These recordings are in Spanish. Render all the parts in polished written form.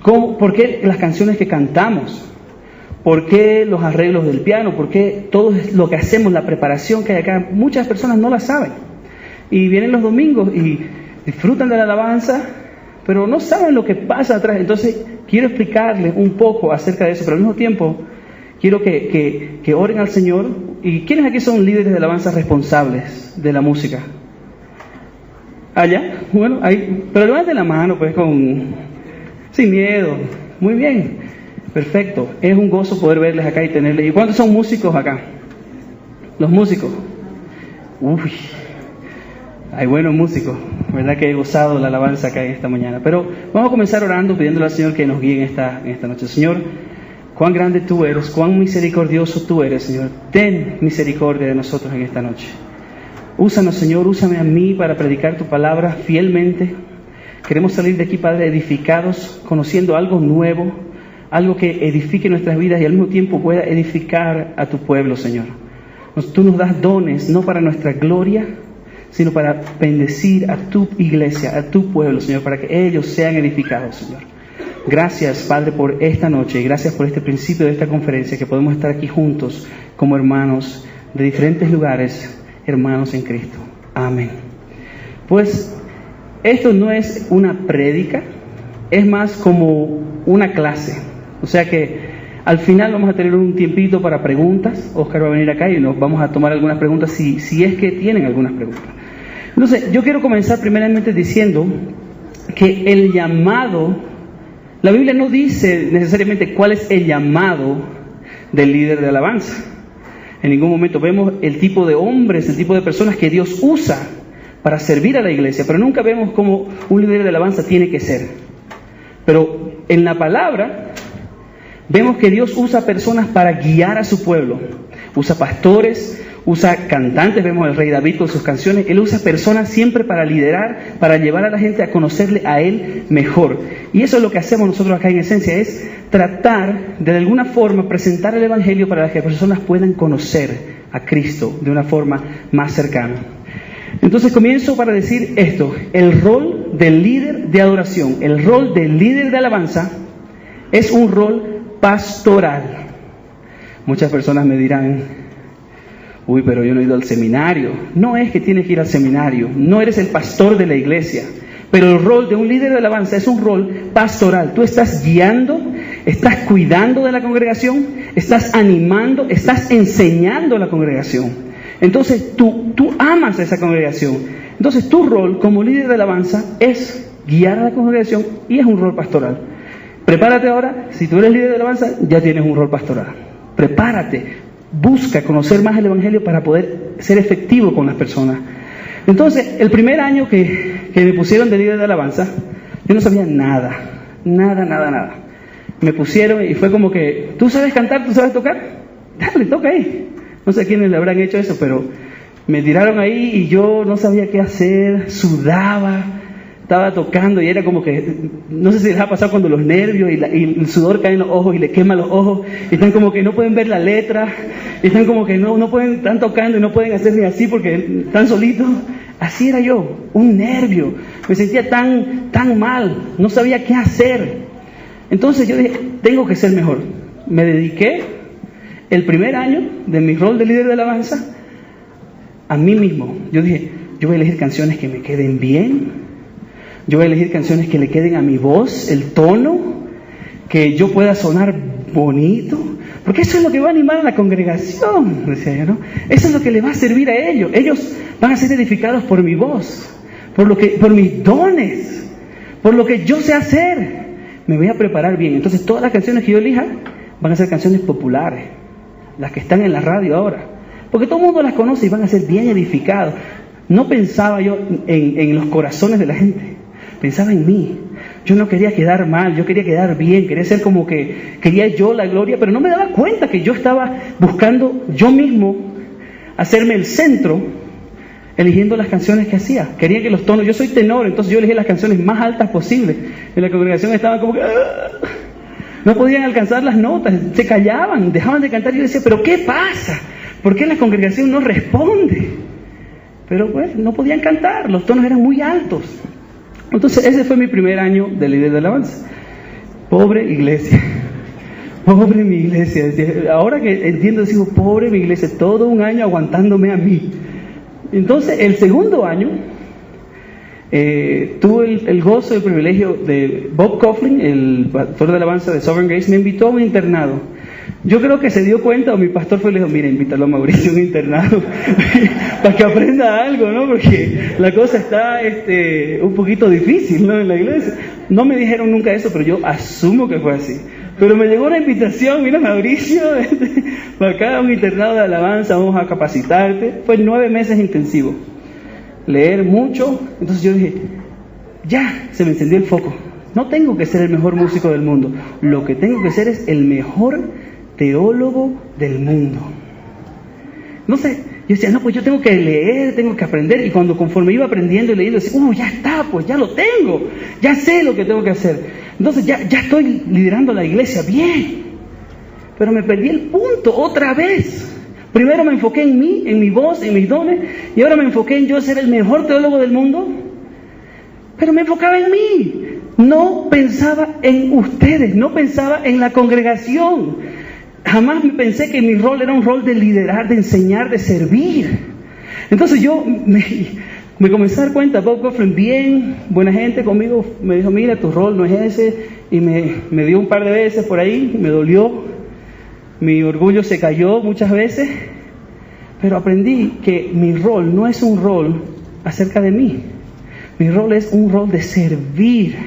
¿Por qué las canciones que cantamos? ¿Por qué los arreglos del piano? ¿Por qué todo lo que hacemos, la preparación que hay acá? Muchas personas no la saben. Y vienen los domingos y disfrutan de la alabanza, pero no saben lo que pasa atrás. Entonces, quiero explicarles un poco acerca de eso, pero al mismo tiempo quiero que oren al Señor. ¿Y quiénes aquí son líderes de alabanza responsables de la música? ¿Allá? Bueno, ahí, pero levanten la mano, pues, sin miedo. Muy bien, perfecto. Es un gozo poder verles acá y tenerles. ¿Y cuántos son músicos acá? Los músicos. Uy, hay buenos músicos, ¿verdad? Que he gozado la alabanza acá esta mañana. Pero vamos a comenzar orando, pidiéndole al Señor que nos guíe en esta noche. Señor, cuán grande tú eres, cuán misericordioso tú eres, Señor. Ten misericordia de nosotros en esta noche. Úsanos, Señor, úsame a mí para predicar tu palabra fielmente. Queremos salir de aquí, Padre, edificados, conociendo algo nuevo, algo que edifique nuestras vidas y al mismo tiempo pueda edificar a tu pueblo, Señor. Tú nos das dones, no para nuestra gloria, sino para bendecir a tu iglesia, a tu pueblo, Señor, para que ellos sean edificados, Señor. Gracias, Padre, por esta noche y gracias por este principio de esta conferencia, que podemos estar aquí juntos como hermanos de diferentes lugares, hermanos en Cristo. Amén. Pues esto no es una prédica, es más como una clase. O sea que al final vamos a tener un tiempito para preguntas. Oscar va a venir acá y nos vamos a tomar algunas preguntas si es que tienen algunas preguntas. Entonces, yo quiero comenzar primeramente diciendo que el llamado, la Biblia no dice necesariamente cuál es el llamado del líder de alabanza. En ningún momento vemos el tipo de hombres, el tipo de personas que Dios usa para servir a la iglesia, pero nunca vemos cómo un líder de alabanza tiene que ser. Pero en la palabra vemos que Dios usa personas para guiar a su pueblo. Usa pastores, usa cantantes, vemos al rey David con sus canciones. Él usa personas siempre para liderar, para llevar a la gente a conocerle a Él mejor. Y eso es lo que hacemos nosotros acá en esencia, es tratar de alguna forma presentar el Evangelio para que las personas puedan conocer a Cristo de una forma más cercana. Entonces comienzo para decir esto: el rol del líder de adoración, el rol del líder de alabanza es un rol pastoral. Muchas personas me dirán: uy, pero yo no he ido al seminario. No es que tienes que ir al seminario, no eres el pastor de la iglesia, pero el rol de un líder de alabanza es un rol pastoral. Tú estás guiando, estás cuidando de la congregación, estás animando, estás enseñando a la congregación. Entonces tú amas a esa congregación. Entonces tu rol como líder de alabanza es guiar a la congregación y es un rol pastoral. Prepárate ahora, si tú eres líder de alabanza, ya tienes un rol pastoral. Prepárate, busca conocer más el Evangelio para poder ser efectivo con las personas. Entonces, el primer año que me pusieron de líder de alabanza, yo no sabía nada. Me pusieron y fue como que: ¿tú sabes cantar? ¿Tú sabes tocar? Dale, toca ahí. No sé quiénes le habrán hecho eso, pero me tiraron ahí y yo no sabía qué hacer, sudaba, estaba tocando y era como que, no sé si les ha pasado cuando los nervios y el sudor cae en los ojos y le quema los ojos, y están como que no pueden ver la letra, y están como que no pueden, están tocando y no pueden hacer ni así porque están solitos. Así era yo, un nervio, me sentía tan mal, no sabía qué hacer. Entonces yo dije: tengo que ser mejor. Me dediqué el primer año de mi rol de líder de alabanza a mí mismo. Yo dije: yo voy a elegir canciones que me queden bien, yo voy a elegir canciones que le queden a mi voz, el tono, que yo pueda sonar bonito, porque eso es lo que va a animar a la congregación, decía yo, ¿no? Eso es lo que le va a servir a ellos. Ellos van a ser edificados por mi voz, por mis dones, por lo que yo sé hacer. Me voy a preparar bien. Entonces todas las canciones que yo elija van a ser canciones populares, las que están en la radio ahora, porque todo el mundo las conoce y van a ser bien edificados. No pensaba yo en los corazones de la gente, pensaba en mí. Yo no quería quedar mal, yo quería quedar bien, quería ser como que quería yo la gloria, pero no me daba cuenta que yo estaba buscando yo mismo hacerme el centro, eligiendo las canciones que hacía. Quería que los tonos, yo soy tenor, entonces yo elegí las canciones más altas posibles. En la congregación estaban como que no podían alcanzar las notas, se callaban, dejaban de cantar. Y yo decía: ¿pero qué pasa? ¿Por qué la congregación no responde? Pero pues no podían cantar, los tonos eran muy altos. Entonces ese fue mi primer año de líder de alabanza. Pobre iglesia. Pobre mi iglesia. Ahora que entiendo, digo, pobre mi iglesia, todo un año aguantándome a mí. Entonces, el segundo año, tuve el gozo y el privilegio de Bob Coughlin, el pastor de alabanza de Sovereign Grace, me invitó a un internado. Yo creo que se dio cuenta, o mi pastor fue y le dijo, mira, invítalo a Mauricio a un internado para que aprenda algo, ¿no? Porque la cosa está un poquito difícil, ¿no? En la iglesia. No me dijeron nunca eso, pero yo asumo que fue así. Pero me llegó una invitación, mira Mauricio, para acá a un internado de alabanza, vamos a capacitarte. Fue 9 meses intensivos. Leer mucho. Entonces yo dije, ya, se me encendió el foco. No tengo que ser el mejor músico del mundo. Lo que tengo que ser es el mejor teólogo del mundo. No sé, yo decía, no, pues yo tengo que leer, tengo que aprender. Y conforme iba aprendiendo y leyendo, decía, ya está, pues ya lo tengo. Ya sé lo que tengo que hacer. Entonces ya estoy liderando la iglesia bien. Pero me perdí el punto otra vez. Primero me enfoqué en mí, en mi voz, en mis dones. Y ahora me enfoqué en yo ser el mejor teólogo del mundo. Pero me enfocaba en mí. No pensaba en ustedes, no pensaba en la congregación. Jamás pensé que mi rol era un rol de liderar, de enseñar, de servir. Entonces yo me comencé a dar cuenta, Bob Coughlin, bien, buena gente conmigo, me dijo, mira, tu rol no es ese, y me dio un par de veces por ahí, me dolió, mi orgullo se cayó muchas veces, pero aprendí que mi rol no es un rol acerca de mí, mi rol es un rol de servir,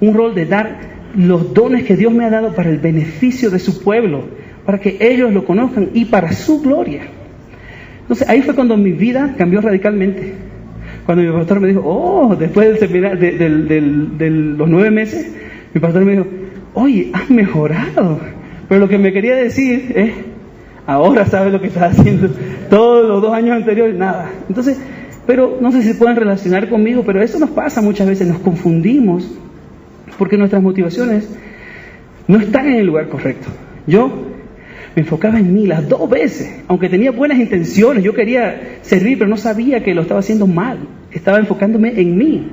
un rol de dar los dones que Dios me ha dado para el beneficio de su pueblo, para que ellos lo conozcan y para su gloria. Entonces ahí fue cuando mi vida cambió radicalmente. Cuando mi pastor me dijo, después del seminar, de los 9 meses, mi pastor me dijo, oye, has mejorado. Pero lo que me quería decir es, ahora sabes lo que estás haciendo. Todos los 2 años anteriores, nada. Entonces, pero no sé si se pueden relacionar conmigo, pero eso nos pasa muchas veces, nos confundimos, porque nuestras motivaciones no están en el lugar correcto. Yo me enfocaba en mí las 2 veces, aunque tenía buenas intenciones, yo quería servir, pero no sabía que lo estaba haciendo mal, estaba enfocándome en mí.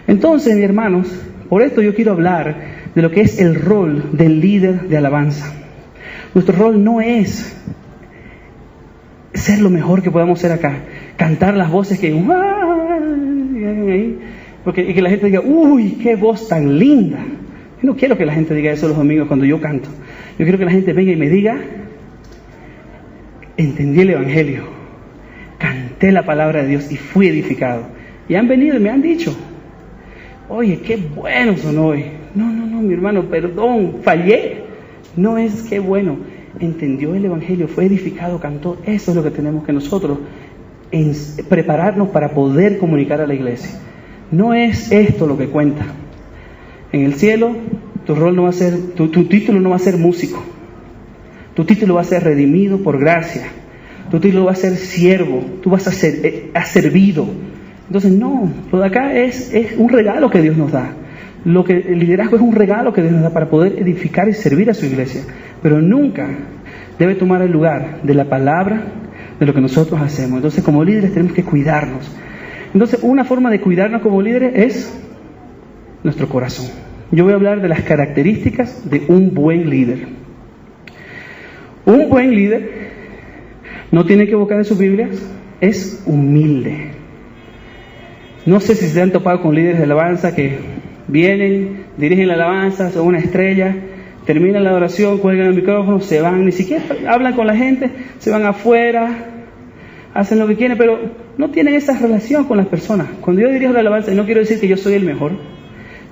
Entonces, mis hermanos, por esto yo quiero hablar de lo que es el rol del líder de alabanza. Nuestro rol no es ser lo mejor que podamos ser acá, cantar las voces que y que la gente diga, uy, qué voz tan linda. Yo no quiero que la gente diga eso los domingos cuando yo canto. Yo quiero que la gente venga y me diga, entendí el Evangelio, canté la palabra de Dios y fui edificado. Y han venido y me han dicho, oye, qué bueno sonó hoy. No, mi hermano, perdón, fallé. No es qué bueno, entendió el Evangelio, fue edificado, cantó. Eso es lo que tenemos que nosotros prepararnos para poder comunicar a la iglesia. No es esto lo que cuenta. En el cielo, tu rol no va a ser, tu título no va a ser músico. Tu título va a ser redimido por gracia. Tu título va a ser siervo. Tú vas a ser servido. Entonces, no, lo de acá es un regalo que Dios nos da. El liderazgo es un regalo que Dios nos da para poder edificar y servir a su iglesia. Pero nunca debe tomar el lugar de la palabra, de lo que nosotros hacemos. Entonces, como líderes tenemos que cuidarnos. Entonces, una forma de cuidarnos como líderes es nuestro corazón. Yo voy a hablar de las características de un buen líder. Un buen líder, no tiene que buscar en sus Biblias, es humilde. No sé si se han topado con líderes de alabanza que vienen, dirigen la alabanza, son una estrella, terminan la oración, cuelgan el micrófono, se van, ni siquiera hablan con la gente, se van afuera, hacen lo que quieren, pero no tienen esa relación con las personas. Cuando yo dirijo la alabanza, y no quiero decir que yo soy el mejor,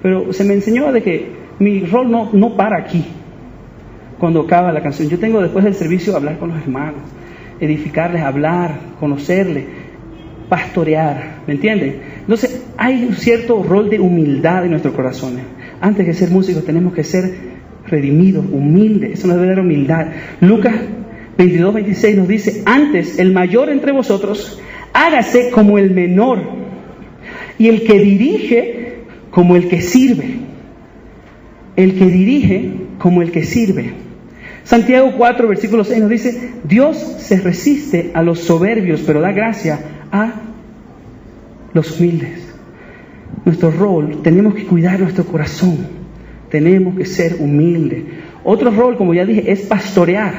pero se me enseñó de que mi rol no para aquí, cuando acaba la canción. Yo tengo después del servicio hablar con los hermanos, edificarles, hablar, conocerles, pastorear, ¿me entienden? Entonces hay un cierto rol de humildad en nuestros corazones. Antes de ser músicos tenemos que ser redimidos, humildes. Eso nos debe dar humildad. Lucas 22:26 nos dice, antes el mayor entre vosotros hágase como el menor, y el que dirige como el que sirve. El que dirige como el que sirve. Santiago 4, versículo 6 nos dice, Dios se resiste a los soberbios, pero da gracia a los humildes. Nuestro rol, tenemos que cuidar nuestro corazón. tenemos que ser humildes. Otro rol, como ya dije, es pastorear.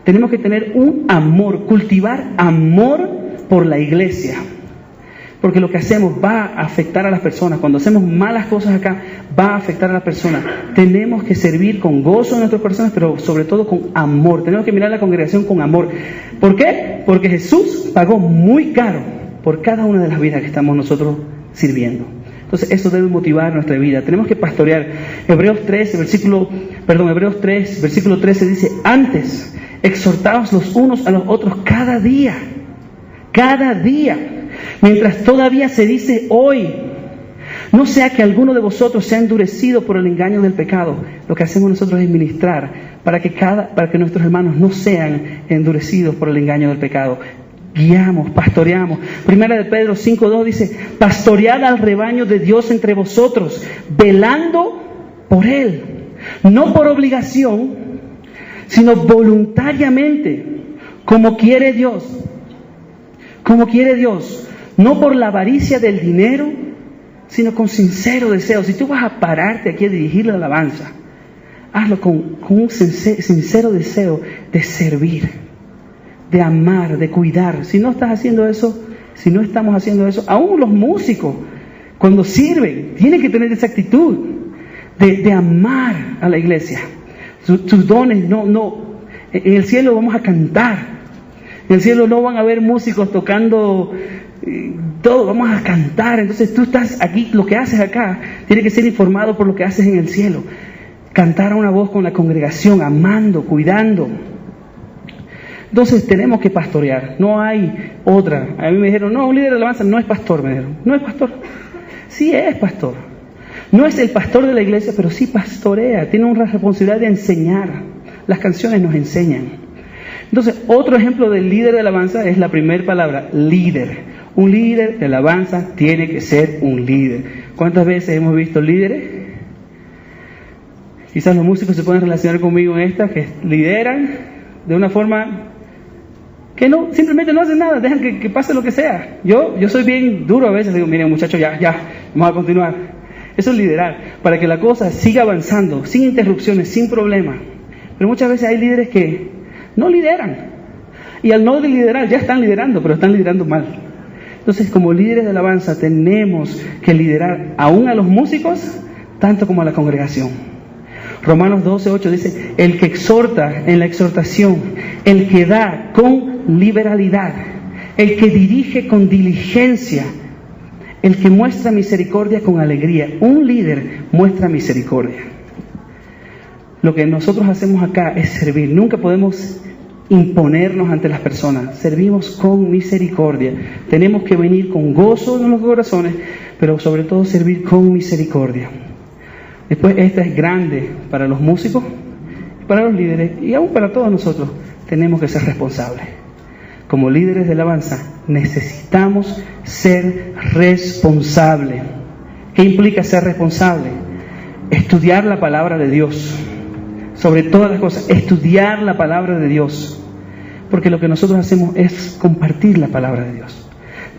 Tenemos que tener un amor, cultivar amor por la iglesia. Porque lo que hacemos va a afectar a las personas. Cuando hacemos malas cosas acá, va a afectar a las personas. Tenemos que servir con gozo a nuestras personas, pero sobre todo con amor. Tenemos que mirar la congregación con amor. ¿Por qué? Porque Jesús pagó muy caro por cada una de las vidas que estamos nosotros sirviendo. Entonces eso debe motivar nuestra vida. Tenemos que pastorear. Hebreos 3, versículo 13 dice: antes, exhortaos los unos a los otros cada día, mientras todavía se dice hoy, no sea que alguno de vosotros sea endurecido por el engaño del pecado. Lo que hacemos nosotros es ministrar para que nuestros hermanos no sean endurecidos por el engaño del pecado. Guiamos, pastoreamos. Primera de Pedro 5:2 dice: pastoread al rebaño de Dios entre vosotros, velando por él, no por obligación, sino voluntariamente, como quiere Dios, no por la avaricia del dinero, sino con sincero deseo. Si tú vas a pararte aquí a dirigir la alabanza, hazlo con un sincero deseo de servir, de amar, de cuidar. Si no estamos haciendo eso, aún los músicos, cuando sirven, tienen que tener esa actitud de amar a la iglesia. Sus dones, en el cielo vamos a cantar. En el cielo no van a haber músicos tocando todo, vamos a cantar. Entonces tú estás aquí, lo que haces acá tiene que ser informado por lo que haces en el cielo. Cantar a una voz con la congregación, amando, cuidando. Entonces tenemos que pastorear, no hay otra. A mí me dijeron: no, un líder de alabanza no es pastor. Me dijeron: no es pastor. Sí es pastor. No es el pastor de la iglesia, pero sí pastorea, tiene una responsabilidad de enseñar. Las canciones nos enseñan. Entonces, otro ejemplo del líder de alabanza es la primera palabra, líder. Un líder de alabanza tiene que ser un líder. ¿Cuántas veces hemos visto líderes? Quizás los músicos se pueden relacionar conmigo en esta, que lideran de una forma que no, simplemente no hacen nada, dejan que pase lo que sea. Yo soy bien duro a veces, digo: miren muchachos, ya, vamos a continuar. Eso es liderar, para que la cosa siga avanzando, sin interrupciones, sin problemas. Pero muchas veces hay líderes que no lideran, y al no liderar ya están liderando, pero están liderando mal. Entonces, como líderes de alabanza tenemos que liderar aún a los músicos, tanto como a la congregación. Romanos 12:8 dice: el que exhorta en la exhortación, el que da con liberalidad, el que dirige con diligencia, el que muestra misericordia con alegría. Un líder muestra misericordia. Lo que nosotros hacemos acá es servir. Nunca podemos imponernos ante las personas. Servimos con misericordia. Tenemos que venir con gozo en los corazones, pero sobre todo servir con misericordia. Después, esta es grande para los músicos, para los líderes y aún para todos nosotros. Tenemos que ser responsables. Como líderes de alabanza necesitamos ser responsables. ¿Qué implica ser responsable? Estudiar la palabra de Dios. Sobre todas las cosas, estudiar la palabra de Dios. Porque lo que nosotros hacemos es compartir la palabra de Dios.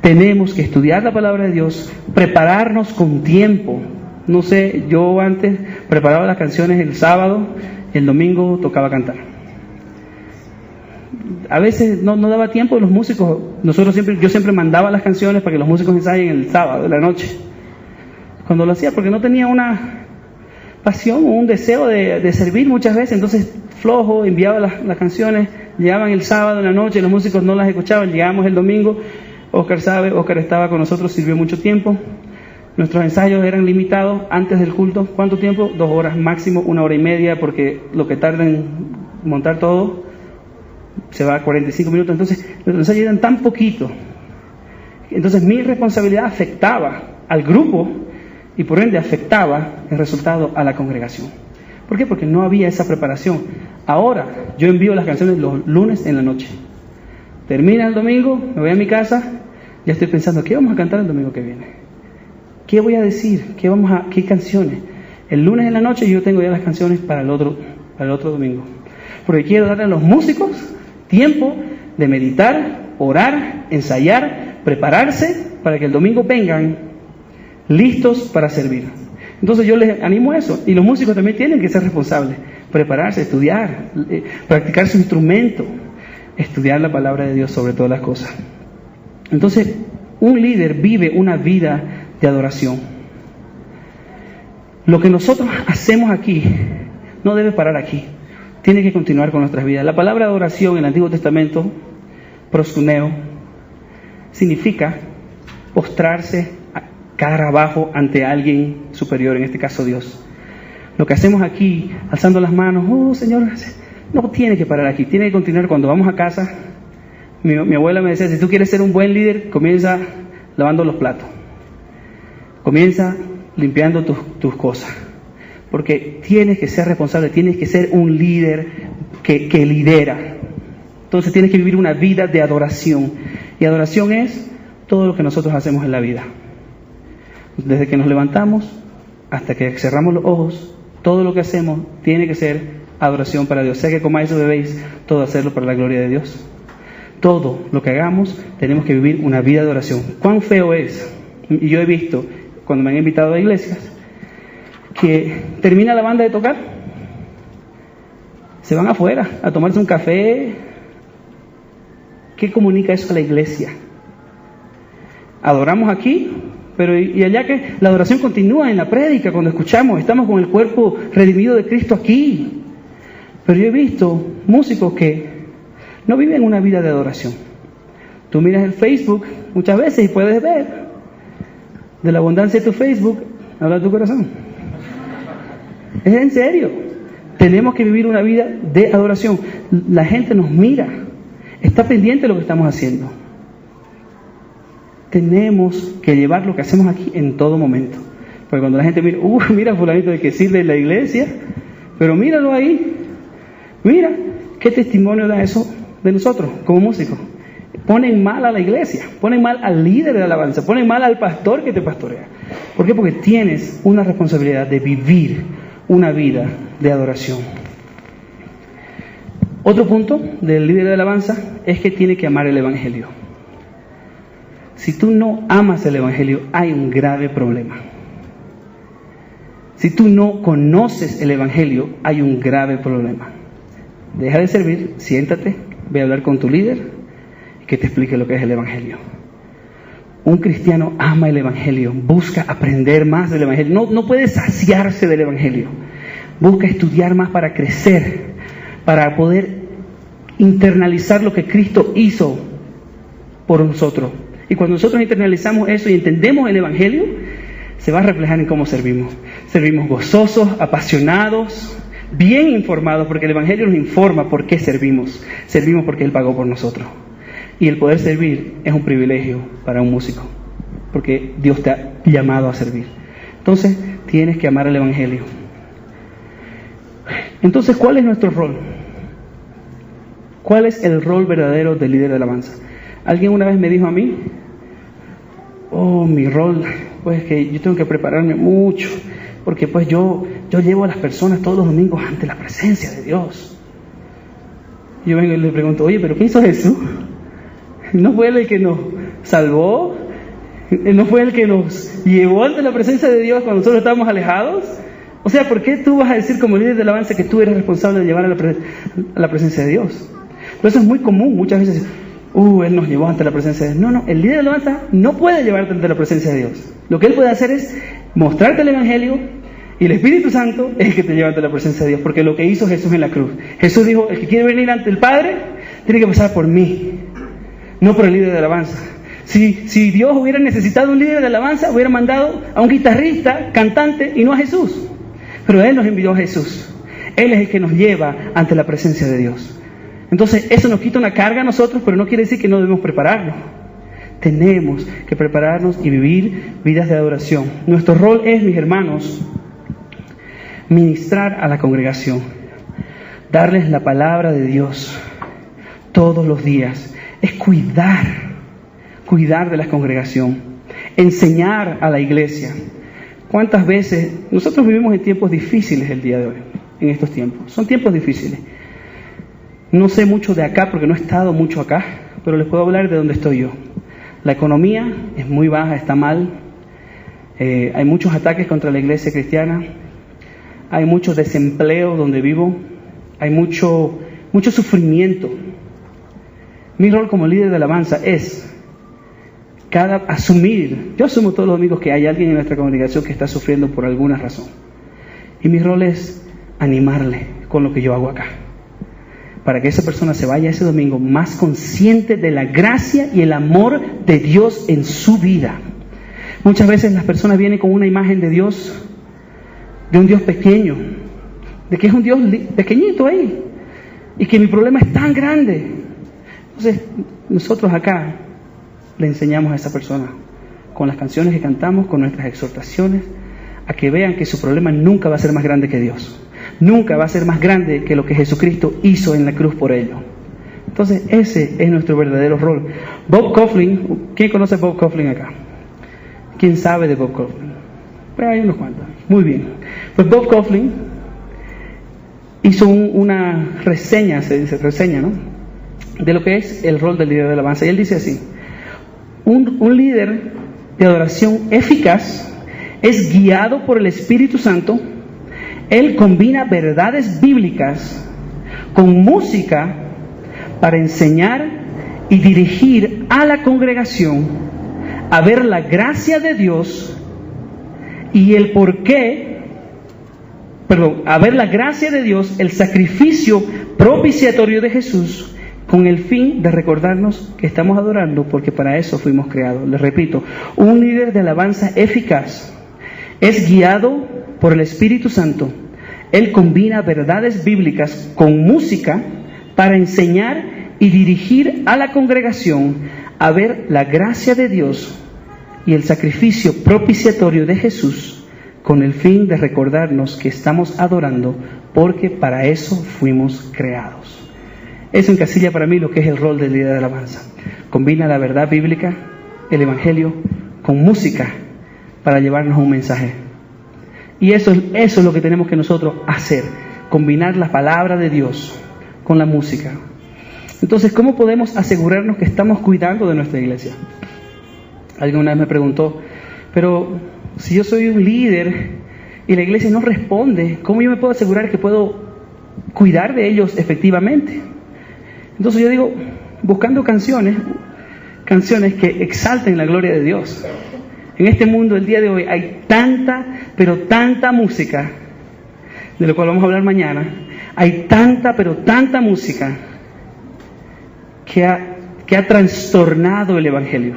Tenemos que estudiar la palabra de Dios, prepararnos con tiempo. No sé, yo antes preparaba las canciones el sábado, el domingo tocaba cantar. A veces no daba tiempo de los músicos. Yo siempre mandaba las canciones para que los músicos ensayen el sábado de la noche. Cuando lo hacía, porque no tenía una pasión o un deseo de servir muchas veces, entonces flojo, enviaba las canciones, llegaban el sábado en la noche, los músicos no las escuchaban, llegamos el domingo. Oscar estaba con nosotros, sirvió mucho tiempo. Nuestros ensayos eran limitados antes del culto. ¿Cuánto tiempo? 2 horas, máximo 1 hora y media, porque lo que tarda en montar todo se va a 45 minutos. Entonces los ensayos eran tan poquito. Entonces mi responsabilidad afectaba al grupo y por ende afectaba el resultado a la congregación. ¿Por qué? Porque no había esa preparación. Ahora yo envío las canciones los lunes en la noche. Termina el domingo, me voy a mi casa, ya estoy pensando: ¿qué vamos a cantar el domingo que viene? ¿Qué voy a decir? ¿Qué canciones? El lunes en la noche yo tengo ya las canciones para el otro domingo. Porque quiero darle a los músicos tiempo de meditar, orar, ensayar, prepararse para que el domingo vengan listos para servir. Entonces yo les animo a eso. Y los músicos también tienen que ser responsables. Prepararse, estudiar, practicar su instrumento, estudiar la palabra de Dios sobre todas las cosas. Entonces, un líder vive una vida de adoración. Lo que nosotros hacemos aquí no debe parar aquí. Tiene que continuar con nuestras vidas. La palabra adoración en el Antiguo Testamento, proskuneo, significa postrarse cara abajo ante alguien superior, en este caso Dios. Lo que hacemos aquí, alzando las manos, oh Señor, no tiene que parar aquí, tiene que continuar. Cuando vamos a casa, mi abuela me decía, si tú quieres ser un buen líder, comienza lavando los platos, comienza limpiando tus cosas, porque tienes que ser responsable, tienes que ser un líder que lidera. Entonces tienes que vivir una vida de adoración, y adoración es todo lo que nosotros hacemos en la vida, desde que nos levantamos hasta que cerramos los ojos. Todo lo que hacemos tiene que ser adoración para Dios. Sea que comáis o bebéis, todo hacerlo para la gloria de Dios. Todo lo que hagamos, tenemos que vivir una vida de oración. ¿Cuán feo es? Y yo he visto, cuando me han invitado a iglesias, que termina la banda de tocar, se van afuera a tomarse un café. ¿Qué comunica eso a la iglesia? Adoramos aquí, pero y allá que la adoración continúa en la prédica, cuando escuchamos, estamos con el cuerpo redimido de Cristo aquí. Pero yo he visto músicos que no viven una vida de adoración. Tú miras el Facebook muchas veces y puedes ver de la abundancia de tu Facebook, habla tu corazón. Es en serio. Tenemos que vivir una vida de adoración. La gente nos mira, está pendiente de lo que estamos haciendo. Tenemos que llevar lo que hacemos aquí en todo momento. Porque cuando la gente mira, mira fulanito de que sirve en la iglesia, pero míralo ahí, mira, ¿qué testimonio da eso de nosotros como músicos? Ponen mal a la iglesia, ponen mal al líder de alabanza, ponen mal al pastor que te pastorea. ¿Por qué? Porque tienes una responsabilidad de vivir una vida de adoración. Otro punto del líder de alabanza es que tiene que amar el evangelio. Si tú no amas el evangelio, hay un grave problema. Si tú no conoces el evangelio, hay un grave problema. Deja de servir, siéntate, ve a hablar con tu líder y que te explique lo que es el evangelio. Un cristiano ama el evangelio, busca aprender más del evangelio. No puede saciarse del evangelio. Busca estudiar más para crecer, para poder internalizar lo que Cristo hizo por nosotros. Y cuando nosotros internalizamos eso y entendemos el evangelio, se va a reflejar en cómo servimos. Servimos gozosos, apasionados, bien informados, porque el evangelio nos informa por qué servimos. Servimos porque Él pagó por nosotros. Y el poder servir es un privilegio para un músico, porque Dios te ha llamado a servir. Entonces, tienes que amar el evangelio. Entonces, ¿cuál es nuestro rol? ¿Cuál es el rol verdadero del líder de alabanza? Alguien una vez me dijo a mí, mi rol, pues que yo tengo que prepararme mucho, porque pues yo llevo a las personas todos los domingos ante la presencia de Dios. Yo vengo y le pregunto, oye, ¿pero qué hizo Jesús? ¿No fue Él el que nos salvó? ¿No fue el que nos llevó ante la presencia de Dios cuando nosotros estábamos alejados? O sea, ¿por qué tú vas a decir como líder de alabanza que tú eres responsable de llevar a la presencia de Dios? Pero eso es muy común, muchas veces. Él nos llevó ante la presencia de Dios. No, el líder de alabanza no puede llevarte ante la presencia de Dios. Lo que él puede hacer es mostrarte el evangelio, y el Espíritu Santo es el que te lleva ante la presencia de Dios, porque lo que hizo Jesús en la cruz. Jesús dijo, el que quiere venir ante el Padre tiene que pasar por mí, no por el líder de alabanza. Si Dios hubiera necesitado un líder de alabanza, hubiera mandado a un guitarrista, cantante, y no a Jesús. Pero Él nos envió a Jesús. Él es el que nos lleva ante la presencia de Dios. Entonces, eso nos quita una carga a nosotros, pero no quiere decir que no debemos prepararnos. Tenemos que prepararnos y vivir vidas de adoración. Nuestro rol es, mis hermanos, ministrar a la congregación, darles la palabra de Dios todos los días. Es cuidar de la congregación, enseñar a la iglesia. ¿Cuántas veces nosotros vivimos en tiempos difíciles el día de hoy, en estos tiempos? Son tiempos difíciles. No sé mucho de acá porque no he estado mucho acá, pero les puedo hablar de donde estoy yo. La economía es muy baja, está mal. Hay muchos ataques contra la iglesia cristiana. Hay mucho desempleo donde vivo. Hay mucho sufrimiento. Mi rol como líder de alabanza es yo asumo todos los domingos que hay alguien en nuestra congregación que está sufriendo por alguna razón. Y mi rol es animarle con lo que yo hago acá, para que esa persona se vaya ese domingo más consciente de la gracia y el amor de Dios en su vida. Muchas veces las personas vienen con una imagen de Dios, de un Dios pequeño, de que es un Dios pequeñito ahí, y que mi problema es tan grande. Entonces, nosotros acá le enseñamos a esa persona, con las canciones que cantamos, con nuestras exhortaciones, a que vean que su problema nunca va a ser más grande que Dios. Nunca va a ser más grande que lo que Jesucristo hizo en la cruz por ello. Entonces, ese es nuestro verdadero rol. Bob Kauflin, ¿quién conoce a Bob Kauflin acá? ¿Quién sabe de Bob Kauflin? Pues hay unos cuantos. Muy bien. Pues Bob Kauflin hizo una reseña, se dice reseña, ¿no?, de lo que es el rol del líder de alabanza. Y él dice así: un líder de adoración eficaz es guiado por el Espíritu Santo. Él combina verdades bíblicas con música para enseñar y dirigir a la congregación a ver la gracia de Dios y el a ver la gracia de Dios, el sacrificio propiciatorio de Jesús, con el fin de recordarnos que estamos adorando porque para eso fuimos creados. Les repito, un líder de alabanza eficaz es guiado por el Espíritu Santo. Él combina verdades bíblicas con música para enseñar y dirigir a la congregación a ver la gracia de Dios y el sacrificio propiciatorio de Jesús, con el fin de recordarnos que estamos adorando porque para eso fuimos creados. Eso encasilla para mí lo que es el rol del líder de alabanza. Combina la verdad bíblica, el evangelio, con música para llevarnos un mensaje. Y eso es lo que tenemos que nosotros hacer, combinar la palabra de Dios con la música. Entonces, ¿cómo podemos asegurarnos que estamos cuidando de nuestra iglesia? Alguien una vez me preguntó, pero si yo soy un líder y la iglesia no responde, ¿cómo yo me puedo asegurar que puedo cuidar de ellos efectivamente? Entonces yo digo, buscando canciones que exalten la gloria de Dios. En este mundo, el día de hoy, hay tanta, pero tanta música, de lo cual vamos a hablar mañana. Hay tanta, pero tanta música que ha trastornado el evangelio.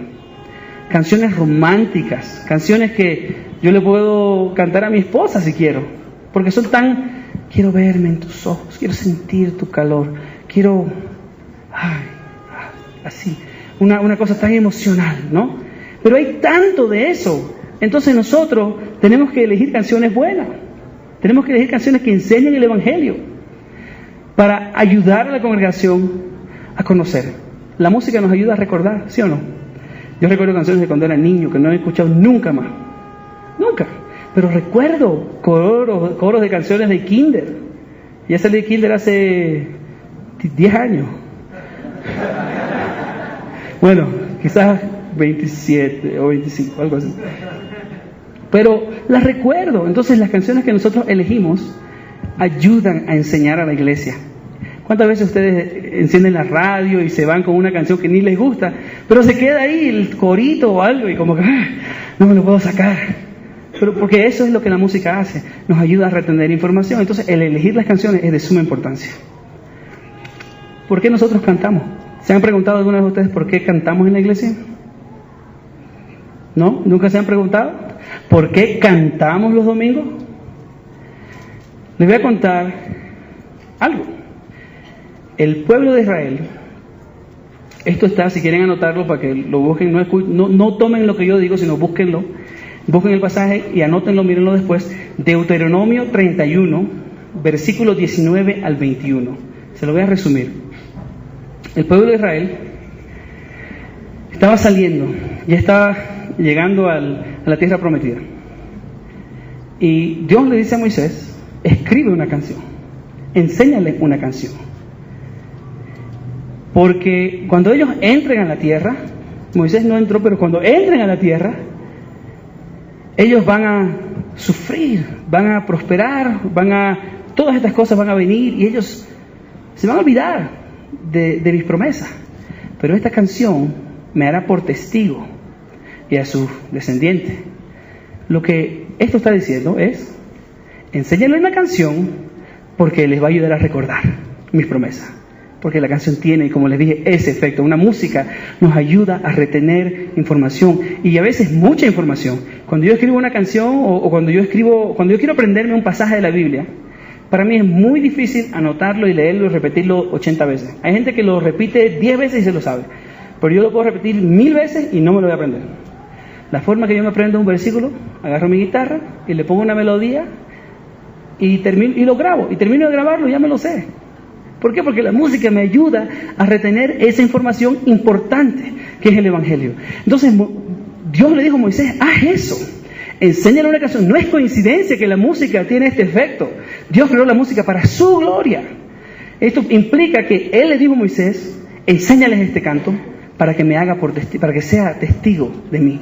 Canciones románticas, canciones que yo le puedo cantar a mi esposa si quiero, porque son quiero verme en tus ojos, quiero sentir tu calor, quiero, así, una cosa tan emocional, ¿no? Pero hay tanto de eso. Entonces nosotros tenemos que elegir canciones buenas, tenemos que elegir canciones que enseñen el evangelio para ayudar a la congregación a conocer. La música nos ayuda a recordar, ¿sí o no? Yo recuerdo canciones de cuando era niño que no he escuchado nunca más. Nunca. Pero recuerdo coros de canciones de kinder. Ya salí de kinder hace 10 años. Bueno, quizás 27 o 25, algo así. Pero las recuerdo. Entonces las canciones que nosotros elegimos ayudan a enseñar a la iglesia. ¿Cuántas veces ustedes encienden la radio y se van con una canción que ni les gusta, pero se queda ahí el corito o algo y como que no me lo puedo sacar? Pero porque eso es lo que la música hace, nos ayuda a retener información. Entonces el elegir las canciones es de suma importancia. ¿Por qué nosotros cantamos? ¿Se han preguntado alguna vez ustedes por qué cantamos en la iglesia? ¿No? ¿Nunca se han preguntado? ¿Por qué cantamos los domingos? Les voy a contar algo. El pueblo de Israel, esto está, si quieren anotarlo para que lo busquen, no tomen lo que yo digo, sino búsquenlo, busquen el pasaje y anótenlo, mírenlo después. Deuteronomio 31, versículos 19 al 21. Se lo voy a resumir. El pueblo de Israel estaba saliendo, ya estaba llegando a la tierra prometida. Y Dios le dice a Moisés, escribe una canción, enséñale una canción. Porque cuando ellos entren a la tierra, Moisés no entró, pero cuando entren a la tierra, ellos van a sufrir, van a prosperar, todas estas cosas van a venir y ellos se van a olvidar de mis promesas. Pero esta canción me hará por testigo y a sus descendientes. Lo que esto está diciendo es, enséñale una canción porque les va a ayudar a recordar mis promesas. Porque la canción tiene, como les dije, ese efecto. Una música nos ayuda a retener información y a veces mucha información. Cuando yo escribo una canción o cuando yo quiero aprenderme un pasaje de la Biblia, para mí es muy difícil anotarlo y leerlo y repetirlo 80 veces. Hay gente que lo repite 10 veces y se lo sabe. Pero yo lo puedo repetir 1000 veces y no me lo voy a aprender. La forma que yo me aprendo un versículo, agarro mi guitarra y le pongo una melodía y lo grabo. Y termino de grabarlo y ya me lo sé. ¿Por qué? Porque la música me ayuda a retener esa información importante que es el Evangelio. Entonces, Dios le dijo a Moisés, haz eso. Enséñale una canción. No es coincidencia que la música tiene este efecto. Dios creó la música para su gloria. Esto implica que Él le dijo a Moisés, enséñales este canto para que me haga para que sea testigo de mí,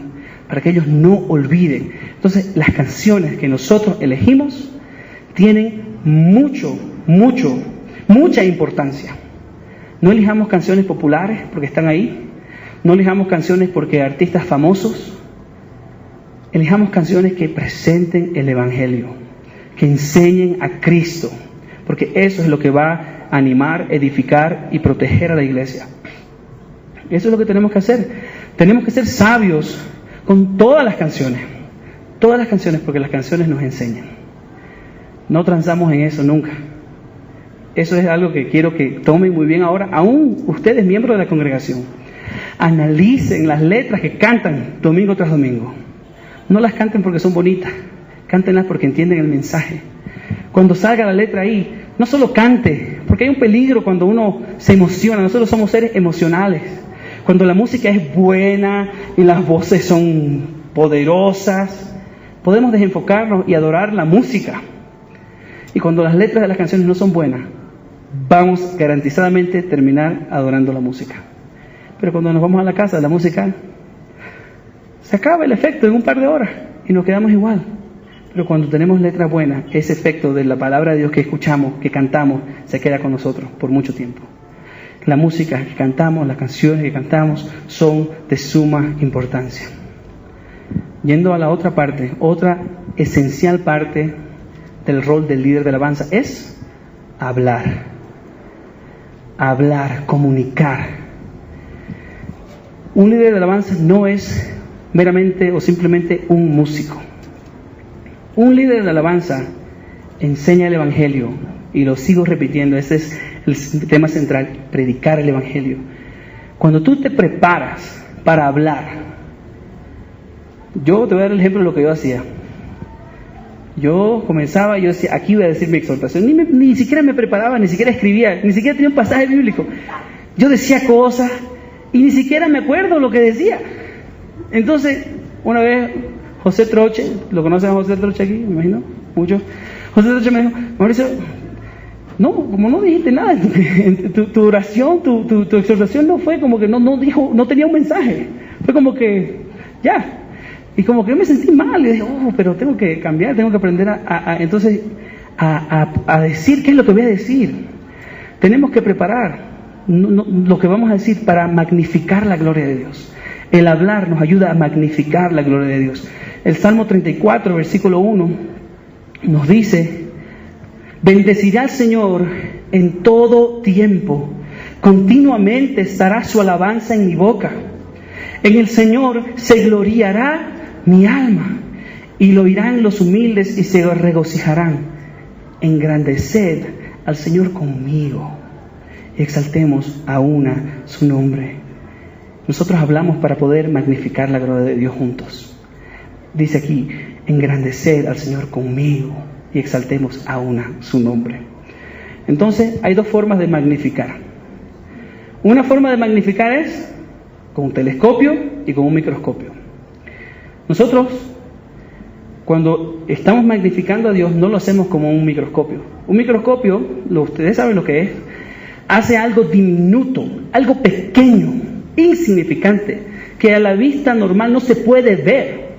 para que ellos no olviden. Entonces, las canciones que nosotros elegimos tienen mucha importancia. No elijamos canciones populares porque están ahí. No elijamos canciones porque artistas famosos. Elijamos canciones que presenten el Evangelio, que enseñen a Cristo, porque eso es lo que va a animar, edificar y proteger a la iglesia. Eso es lo que tenemos que hacer. Tenemos que ser sabios con todas las canciones, porque las canciones nos enseñan. No transamos en eso nunca. Eso es algo que quiero que tomen muy bien ahora, aún ustedes miembros de la congregación. Analicen las letras que cantan domingo tras domingo. No las canten porque son bonitas, cántenlas porque entienden el mensaje. Cuando salga la letra ahí, no solo cante, porque hay un peligro cuando uno se emociona. Nosotros somos seres emocionales. Cuando la música es buena y las voces son poderosas, podemos desenfocarnos y adorar la música. Y cuando las letras de las canciones no son buenas, vamos garantizadamente a terminar adorando la música. Pero cuando nos vamos a la casa, la música se acaba el efecto en un par de horas y nos quedamos igual. Pero cuando tenemos letras buenas, ese efecto de la palabra de Dios que escuchamos, que cantamos, se queda con nosotros por mucho tiempo. La música que cantamos, las canciones que cantamos son de suma importancia. Yendo a la otra parte, otra esencial parte del rol del líder de alabanza es hablar. Hablar, comunicar. Un líder de alabanza no es meramente o simplemente un músico. Un líder de alabanza enseña el Evangelio, y lo sigo repitiendo, ese es el tema central, predicar el Evangelio. Cuando tú te preparas para hablar, yo te voy a dar el ejemplo de lo que yo hacía. Yo comenzaba, yo decía, aquí voy a decir mi exhortación, ni siquiera me preparaba, ni siquiera escribía, ni siquiera tenía un pasaje bíblico. Yo decía cosas y ni siquiera me acuerdo lo que decía. Entonces, una vez José Troche, ¿lo conocen a José Troche aquí? Me imagino, muchos. José Troche me dijo, Mauricio, no, como no dijiste nada, tu oración, tu exhortación no fue como que no dijo, no tenía un mensaje, fue como que, ya. Y como que yo me sentí mal, y dije, pero tengo que cambiar, tengo que aprender a decir qué es lo que voy a decir. Tenemos que preparar lo que vamos a decir para magnificar la gloria de Dios. El hablar nos ayuda a magnificar la gloria de Dios. El Salmo 34, versículo 1, nos dice, bendecirá al Señor en todo tiempo, continuamente estará su alabanza en mi boca. En el Señor se gloriará mi alma, y lo oirán los humildes y se regocijarán. Engrandeced al Señor conmigo, y exaltemos a una su nombre. Nosotros hablamos para poder magnificar la gloria de Dios juntos. Dice aquí, engrandeced al Señor conmigo, y exaltemos a una su nombre. Entonces, hay dos formas de magnificar. Una forma de magnificar es con un telescopio y con un microscopio. Nosotros, cuando estamos magnificando a Dios, no lo hacemos como un microscopio. Un microscopio, ustedes saben lo que es, hace algo diminuto, algo pequeño, insignificante, que a la vista normal no se puede ver.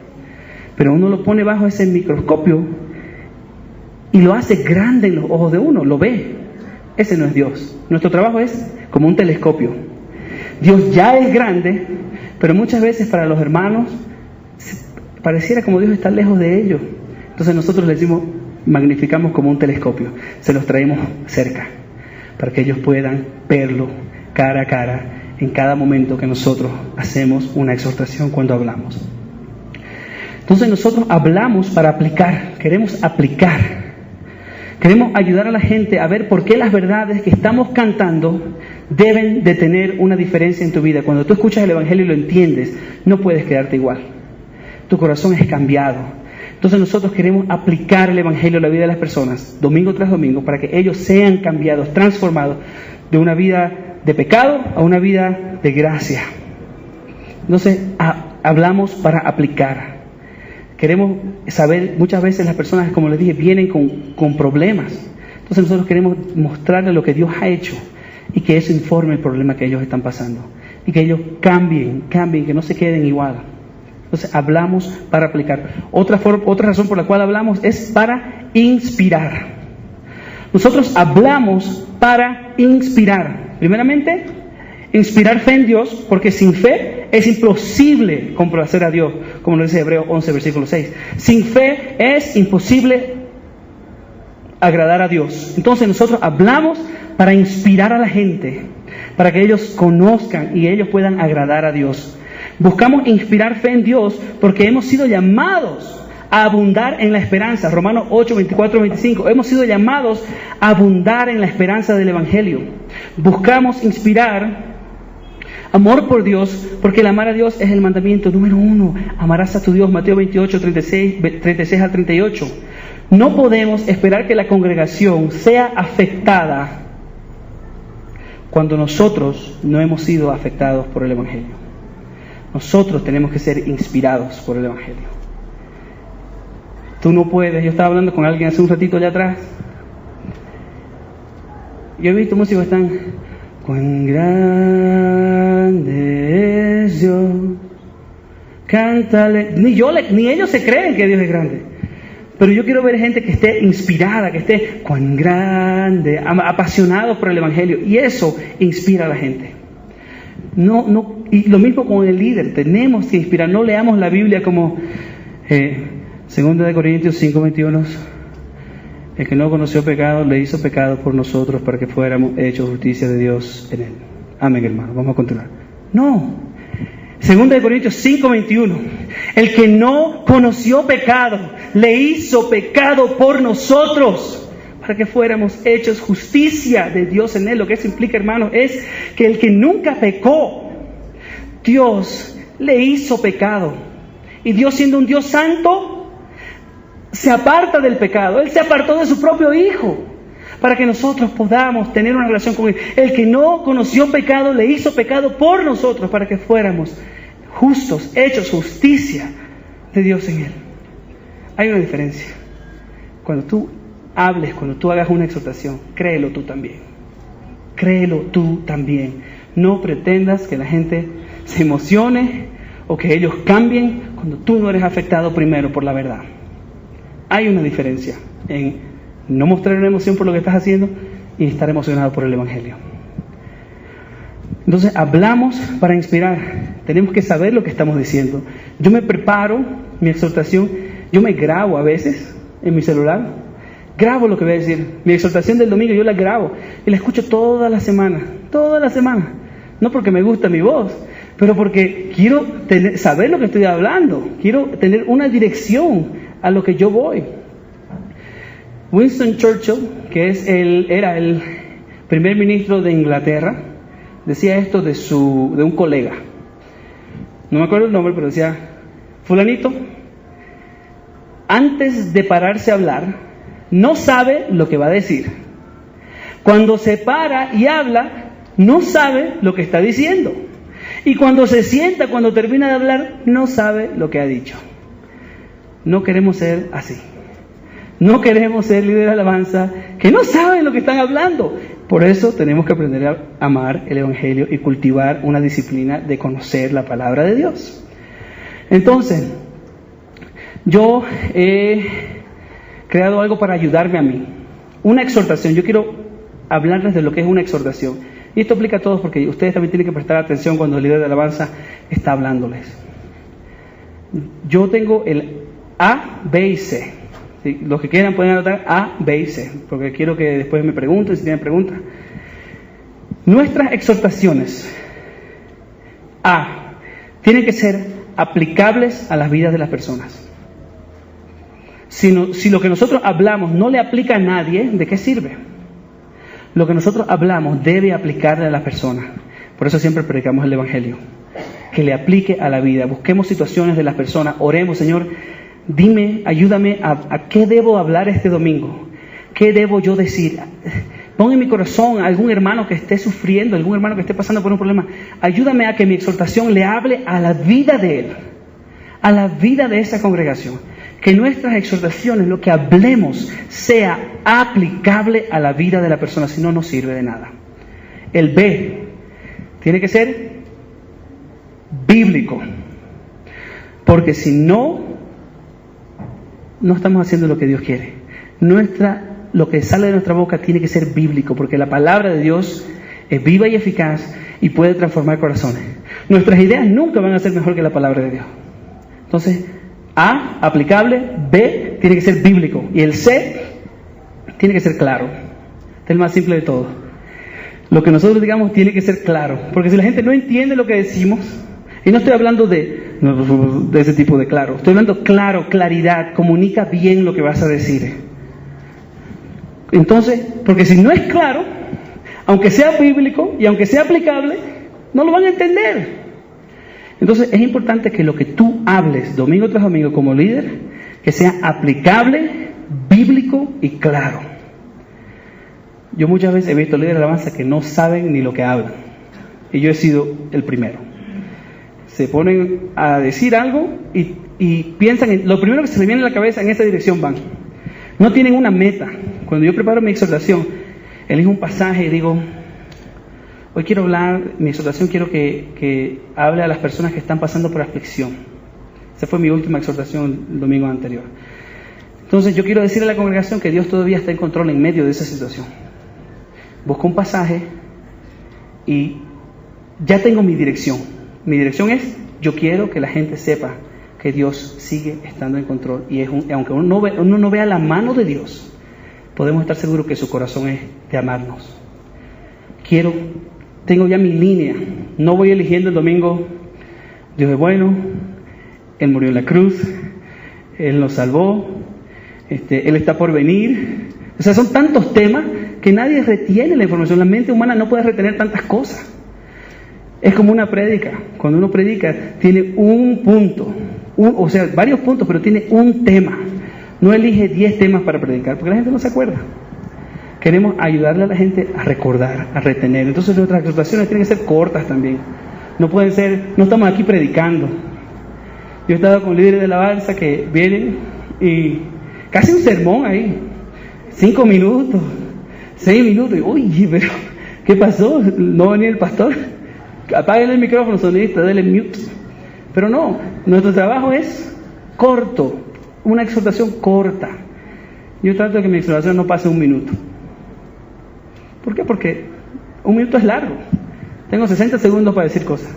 Pero uno lo pone bajo ese microscopio y lo hace grande en los ojos de uno, lo ve. Ese no es Dios. Nuestro trabajo es como un telescopio. Dios ya es grande, pero muchas veces para los hermanos pareciera como Dios está lejos de ellos. Entonces nosotros les decimos, magnificamos como un telescopio, se los traemos cerca, para que ellos puedan verlo cara a cara en cada momento que nosotros hacemos una exhortación cuando hablamos. Entonces nosotros hablamos para aplicar, queremos aplicar. Queremos ayudar a la gente a ver por qué las verdades que estamos cantando deben de tener una diferencia en tu vida. Cuando tú escuchas el Evangelio y lo entiendes, no puedes quedarte igual. Tu corazón es cambiado. Entonces nosotros queremos aplicar el Evangelio a la vida de las personas, domingo tras domingo, para que ellos sean cambiados, transformados de una vida de pecado a una vida de gracia. Entonces hablamos para aplicar. Queremos saber, muchas veces las personas, como les dije, vienen con problemas. Entonces nosotros queremos mostrarles lo que Dios ha hecho y que eso informe el problema que ellos están pasando. Y que ellos cambien, que no se queden igual. Entonces hablamos para aplicar. Otra razón por la cual hablamos es para inspirar. Nosotros hablamos para inspirar. Primeramente, inspirar fe en Dios, porque sin fe es imposible complacer a Dios, como lo dice Hebreos 11, versículo 6. Sin fe es imposible agradar a Dios. Entonces nosotros hablamos para inspirar a la gente, para que ellos conozcan y ellos puedan agradar a Dios. Buscamos inspirar fe en Dios porque hemos sido llamados a abundar en la esperanza. Romanos 8, 24, 25. Hemos sido llamados a abundar en la esperanza del Evangelio. Buscamos inspirar amor por Dios, porque el amar a Dios es el mandamiento número 1. Amarás a tu Dios, Mateo 28, 36 al 38. No podemos esperar que la congregación sea afectada cuando nosotros no hemos sido afectados por el Evangelio. Nosotros tenemos que ser inspirados por el Evangelio. Tú no puedes. Yo estaba hablando con alguien hace un ratito allá atrás. Yo he visto músicos que están... Cuán grande es Dios, cántale. Ni ellos se creen que Dios es grande. Pero yo quiero ver gente que esté inspirada, que esté cuán grande, apasionados por el Evangelio. Y eso inspira a la gente. Y lo mismo con el líder. Tenemos que inspirar. No leamos la Biblia como 2 de Corintios 5, 21. El que no conoció pecado, le hizo pecado por nosotros para que fuéramos hechos justicia de Dios en él. Amén, hermano. Vamos a continuar. No. 2 de Corintios 5, 21. El que no conoció pecado, le hizo pecado por nosotros para que fuéramos hechos justicia de Dios en él. Lo que eso implica, hermano, es que el que nunca pecó, Dios le hizo pecado. Y Dios, siendo un Dios santo, se aparta del pecado. Él se apartó de su propio Hijo para que nosotros podamos tener una relación con Él. El que no conoció pecado, le hizo pecado por nosotros para que fuéramos justos, hechos justicia de Dios en Él. Hay una diferencia. Cuando tú hables, cuando tú hagas una exhortación, créelo tú también. Créelo tú también. No pretendas que la gente se emocione o que ellos cambien cuando tú no eres afectado primero por la verdad. Hay una diferencia en no mostrar una emoción por lo que estás haciendo y estar emocionado por el Evangelio. Entonces hablamos para inspirar. Tenemos que saber lo que estamos diciendo. Yo me preparo mi exhortación. Yo me grabo a veces en mi celular. Grabo lo que voy a decir. Mi exhortación del domingo yo la grabo y la escucho toda la semana. Toda la semana. No porque me gusta mi voz, pero porque quiero saber lo que estoy hablando. Quiero tener una dirección a lo que yo voy. Winston Churchill, que era el primer ministro de Inglaterra, decía esto de un colega. No me acuerdo el nombre, pero decía: fulanito, antes de pararse a hablar, no sabe lo que va a decir. Cuando se para y habla, no sabe lo que está diciendo. Y cuando se sienta, cuando termina de hablar, no sabe lo que ha dicho. No queremos ser así. No queremos ser líderes de alabanza que no saben lo que están hablando. Por eso tenemos que aprender a amar el Evangelio y cultivar una disciplina de conocer la palabra de Dios. Entonces, Yo he creado algo para ayudarme a mí. Una exhortación. Yo quiero hablarles de lo que es una exhortación. Y esto aplica a todos porque ustedes también tienen que prestar atención cuando el líder de alabanza está hablándoles. Yo tengo el A, B y C. ¿Sí? Los que quieran pueden anotar A, B y C, porque quiero que después me pregunten si tienen preguntas. Nuestras exhortaciones, A, tienen que ser aplicables a las vidas de las personas. Si lo que nosotros hablamos no le aplica a nadie, ¿de qué sirve? Lo que nosotros hablamos debe aplicarle a las personas. Por eso siempre predicamos el Evangelio. Que le aplique a la vida. Busquemos situaciones de las personas. Oremos, Señor, dime, ayúdame a qué debo hablar este domingo. ¿Qué debo yo decir? Pon en mi corazón a algún hermano que esté sufriendo, algún hermano que esté pasando por un problema. Ayúdame a que mi exhortación le hable a la vida de él, a la vida de esa congregación. Que nuestras exhortaciones, lo que hablemos, sea aplicable a la vida de la persona, si no, no sirve de nada. El B tiene que ser bíblico, porque si no, no estamos haciendo lo que Dios quiere. Lo que sale de nuestra boca tiene que ser bíblico, porque la palabra de Dios es viva y eficaz y puede transformar corazones. Nuestras ideas nunca van a ser mejor que la palabra de Dios. Entonces, A, aplicable. B, tiene que ser bíblico. Y el C, tiene que ser claro. Este es el más simple de todo. Lo que nosotros digamos tiene que ser claro, porque si la gente no entiende lo que decimos, y no estoy hablando de ese tipo de claro, estoy hablando claro, claridad, comunica bien lo que vas a decir. Entonces, porque si no es claro, aunque sea bíblico y aunque sea aplicable, no lo van a entender. Entonces es importante que lo que tú hables domingo tras domingo como líder, que sea aplicable, bíblico y claro. Yo muchas veces he visto líderes de alabanza que no saben ni lo que hablan, y yo he sido el primero. Se ponen a decir algo y piensan en lo primero que se les viene a la cabeza, en esa dirección van. No tienen una meta. Cuando yo preparo mi exhortación, elijo un pasaje y digo, hoy quiero hablar, mi exhortación quiero que hable a las personas que están pasando por aflicción. Esa fue mi última exhortación el domingo anterior. Entonces yo quiero decirle a la congregación que Dios todavía está en control en medio de esa situación. Busco un pasaje y ya tengo mi dirección. Mi dirección es, yo quiero que la gente sepa que Dios sigue estando en control. Y aunque uno no vea la mano de Dios, podemos estar seguros que su corazón es de amarnos. Tengo ya mi línea. No voy eligiendo el domingo, Dios es bueno, Él murió en la cruz, Él nos salvó, Él está por venir. O sea, son tantos temas que nadie retiene la información. La mente humana no puede retener tantas cosas. Es como una prédica. Cuando uno predica, tiene un punto, o sea, varios puntos, pero tiene un tema. No elige 10 temas para predicar, porque la gente no se acuerda. Queremos ayudarle a la gente a recordar, a retener. Entonces nuestras exhortaciones tienen que ser cortas también. No estamos aquí predicando. Yo he estado con líderes de alabanza que vienen y casi un sermón ahí. 5 minutos, 6 minutos. Y, oye, pero ¿qué pasó? ¿No venía el pastor? Apáguenle el micrófono, sonidista, denle mute. Pero no, nuestro trabajo es corto, una exhortación corta. Yo trato de que mi exhortación no pase 1 minuto. ¿Por qué? Porque 1 minuto es largo. Tengo 60 segundos para decir cosas.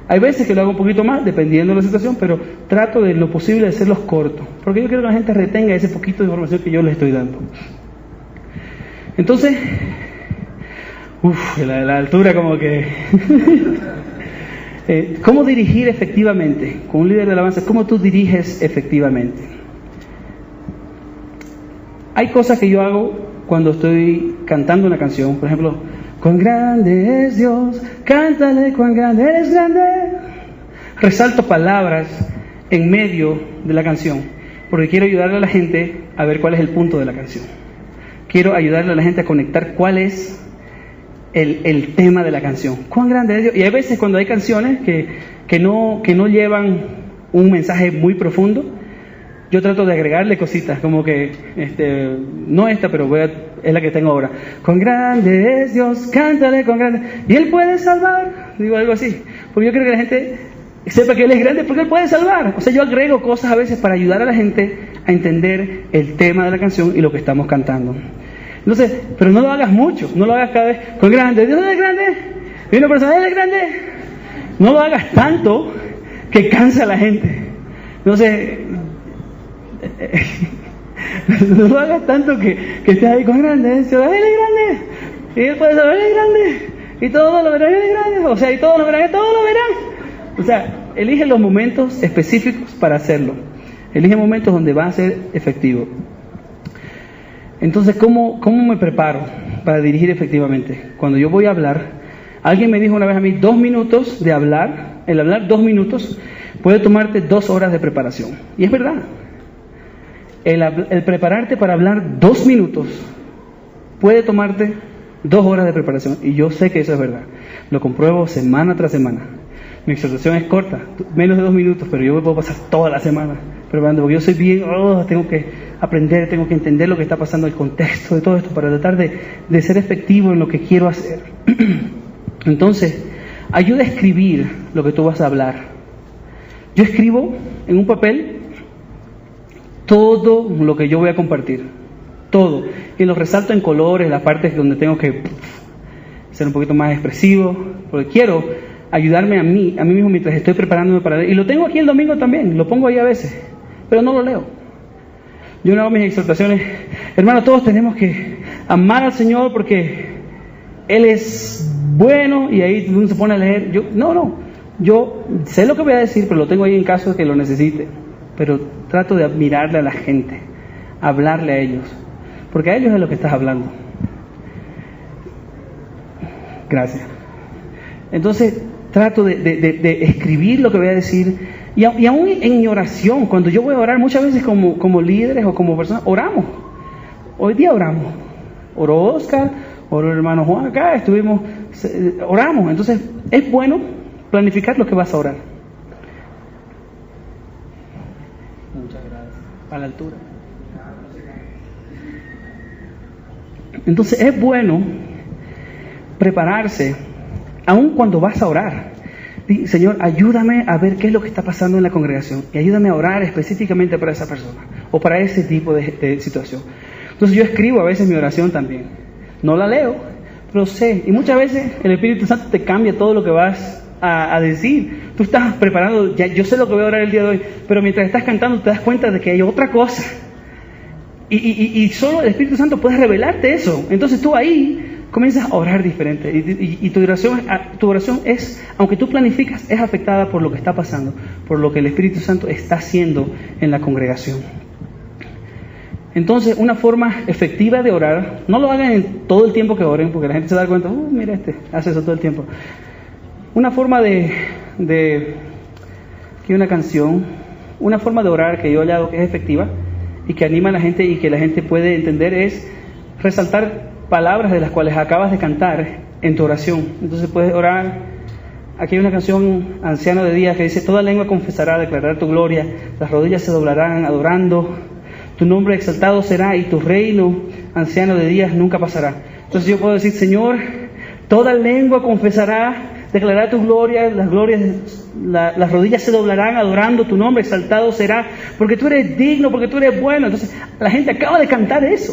Hay veces que lo hago un poquito más, dependiendo de la situación, pero trato de lo posible de hacerlos cortos, porque yo quiero que la gente retenga ese poquito de información que yo les estoy dando. Entonces, la altura como que... ¿Cómo dirigir efectivamente? Con un líder de alabanza, ¿cómo tú diriges efectivamente? Hay cosas que yo hago cuando estoy cantando una canción. Por ejemplo, cuán grande es Dios, cántale cuán grande eres grande. Resalto palabras en medio de la canción, porque quiero ayudarle a la gente a ver cuál es el punto de la canción. Quiero ayudarle a la gente a conectar cuál es el tema de la canción. Cuán grande es Dios. Y hay veces cuando hay canciones que no llevan un mensaje muy profundo, yo trato de agregarle cositas, como que, no esta, pero es la que tengo ahora. Cuán grande es Dios, cántale cuán grande. Y Él puede salvar. Digo algo así. Porque yo creo que la gente sepa que Él es grande porque Él puede salvar. O sea, yo agrego cosas a veces para ayudar a la gente a entender el tema de la canción y lo que estamos cantando. Entonces, pero no lo hagas mucho, no lo hagas cada vez con grande. ¿Dios es grande? ¿Y una persona es grande? No lo hagas tanto que cansa a la gente. Entonces, no lo hagas tanto que estés ahí con grande. Él es grande. Y Él puede saber, Él es grande. Y todos lo verán, Él es grande. O sea, y todos lo verán, todos lo verán. O sea, elige los momentos específicos para hacerlo. Elige momentos donde va a ser efectivo. Entonces, ¿cómo me preparo para dirigir efectivamente? Cuando yo voy a hablar, alguien me dijo una vez a mí, 2 minutos de hablar, el hablar 2 minutos puede tomarte 2 horas de preparación. Y es verdad. El prepararte para hablar 2 minutos puede tomarte 2 horas de preparación. Y yo sé que eso es verdad. Lo compruebo semana tras semana. Mi exhortación es corta, menos de 2 minutos, pero yo me puedo pasar toda la semana preparando, porque yo soy bien, tengo que aprender, tengo que entender lo que está pasando, el contexto de todo esto, para tratar de ser efectivo en lo que quiero hacer. Entonces, ayuda a escribir lo que tú vas a hablar. Yo escribo en un papel todo lo que yo voy a compartir, todo, y lo resalto en colores, las partes donde tengo que ser un poquito más expresivo, porque quiero ayudarme a mí mismo mientras estoy preparándome para leer. Y lo tengo aquí el domingo también, lo pongo ahí a veces, pero no lo leo. Yo no hago mis exhortaciones. Hermano, todos tenemos que amar al Señor porque Él es bueno, y ahí uno se pone a leer. Yo sé lo que voy a decir, pero lo tengo ahí en caso de que lo necesite. Pero trato de admirarle a la gente, hablarle a ellos, porque a ellos es lo que estás hablando. Gracias. Entonces, trato de escribir lo que voy a decir. Y aún en mi oración, cuando yo voy a orar, muchas veces como líderes o como personas, oramos. Hoy día oramos. Oró Oscar, oró el hermano Juan acá, oramos. Entonces, es bueno planificar lo que vas a orar. Muchas gracias. A la altura. Entonces, es bueno prepararse, aun cuando vas a orar. Señor, ayúdame a ver qué es lo que está pasando en la congregación y ayúdame a orar específicamente para esa persona o para ese tipo de situación. Entonces yo escribo a veces mi oración también. No la leo, pero sé. Y muchas veces el Espíritu Santo te cambia todo lo que vas a decir. Tú estás preparando, ya yo sé lo que voy a orar el día de hoy, pero mientras estás cantando te das cuenta de que hay otra cosa. Y solo el Espíritu Santo puede revelarte eso. Entonces tú ahí comienzas a orar diferente y tu oración es, aunque tú planificas, es afectada por lo que está pasando, por lo que el Espíritu Santo está haciendo en la congregación. Entonces, una forma efectiva de orar, no lo hagan en todo el tiempo que oren, porque la gente se da cuenta, mira hace eso todo el tiempo. Una forma una canción, una forma de orar que yo le hago que es efectiva y que anima a la gente y que la gente puede entender es resaltar palabras de las cuales acabas de cantar en tu oración. Entonces puedes orar. Aquí hay una canción, Anciano de Días, que dice: toda lengua confesará, declarará tu gloria, las rodillas se doblarán adorando, tu nombre exaltado será y tu reino, Anciano de Días, nunca pasará. Entonces yo puedo decir: Señor, toda lengua confesará, declarará tu gloria, las rodillas se doblarán adorando, tu nombre exaltado será, porque tú eres digno, porque tú eres bueno. Entonces la gente acaba de cantar eso.